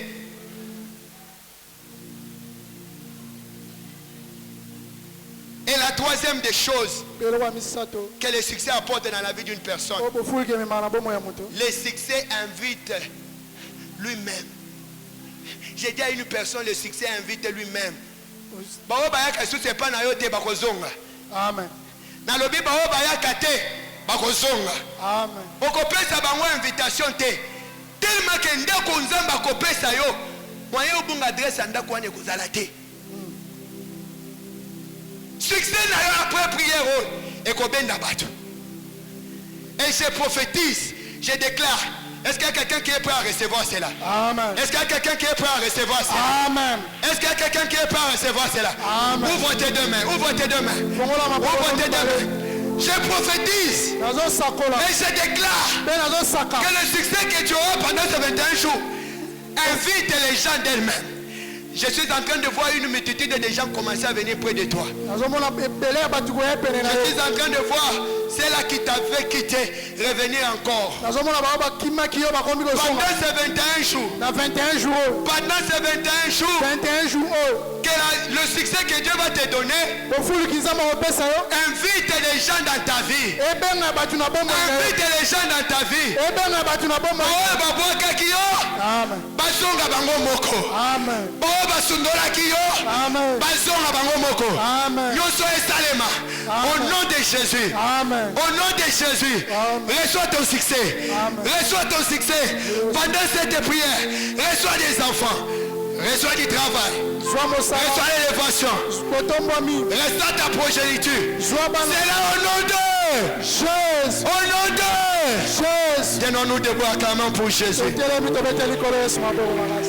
et la troisième des choses Pero wa misato. que le succès apporte dans la vie d'une personne Obo fulke me mana bomo ya moto. le succès invite lui-même. J'ai dit à une personne, le succès invite lui-même. Bao bayaka sous c'est pas na yo te bakozonga. Amen. Na lobi bao bayaka te bakozonga. Amen. Okopesa bango invitation te. Tellement que ndako nzamba kopesa yo. Moyen obunga adresse ndako wane kozala te. Succès na yo après prière ekobenda bato. Et je prophétise, je déclare. Est-ce qu'il y a quelqu'un qui est prêt à recevoir cela? Amen. Est-ce qu'il y a quelqu'un qui est prêt à recevoir cela? Amen. Est-ce qu'il y a quelqu'un qui est prêt à recevoir cela? Amen. Ouvre tes deux mains, ouvre tes deux mains. Fongola maboko. Ouvre tes deux mains. Je prophétise Nazo sakola. et je déclare Be nazo saka. que le succès que tu auras pendant ces 21 jours invite les gens d'elles-mêmes. Je suis en train de voir une multitude de gens commencer à venir près de toi. Nazo mona ebele batu ko epene na Je yo. suis en train de voir ceux-là qui t'avaient quitté revenir encore. Nazo mona ba kima kiyo ba kombi ko Pendant songa. ces 21 jours, Na 21 jours. pendant ces 21 jours, 21 jours. que le succès que Dieu va te donner, Bo fulki nzamba opesa yo. invite les gens dans ta vie. Ebenga batu na bomba na yo. Invite les gens dans ta vie. Ebenga batu na bomba. Oyo babwakaki yo, Amen. bazonga bango moko. Amen. Oyo basundolaki yo, Amen. bazonga bango moko. Amen. Nyonso esalema. Au nom de Jésus. Amen. Au nom de Jésus. Amen. Reçois ton succès. Amen. Reçois ton succès. Pendant cette prière, reçois des enfants. Reçois du travail. Zwa mosala. Reçois l'élévation. Kotombwami. Reçois ta progéniture. Zwa bana. C'est là au nom de. Jésus. Au nom de. Jésus. Tenons-nous debout acclamant pour Jésus. Telemi to beteli kolo Yesu maboko na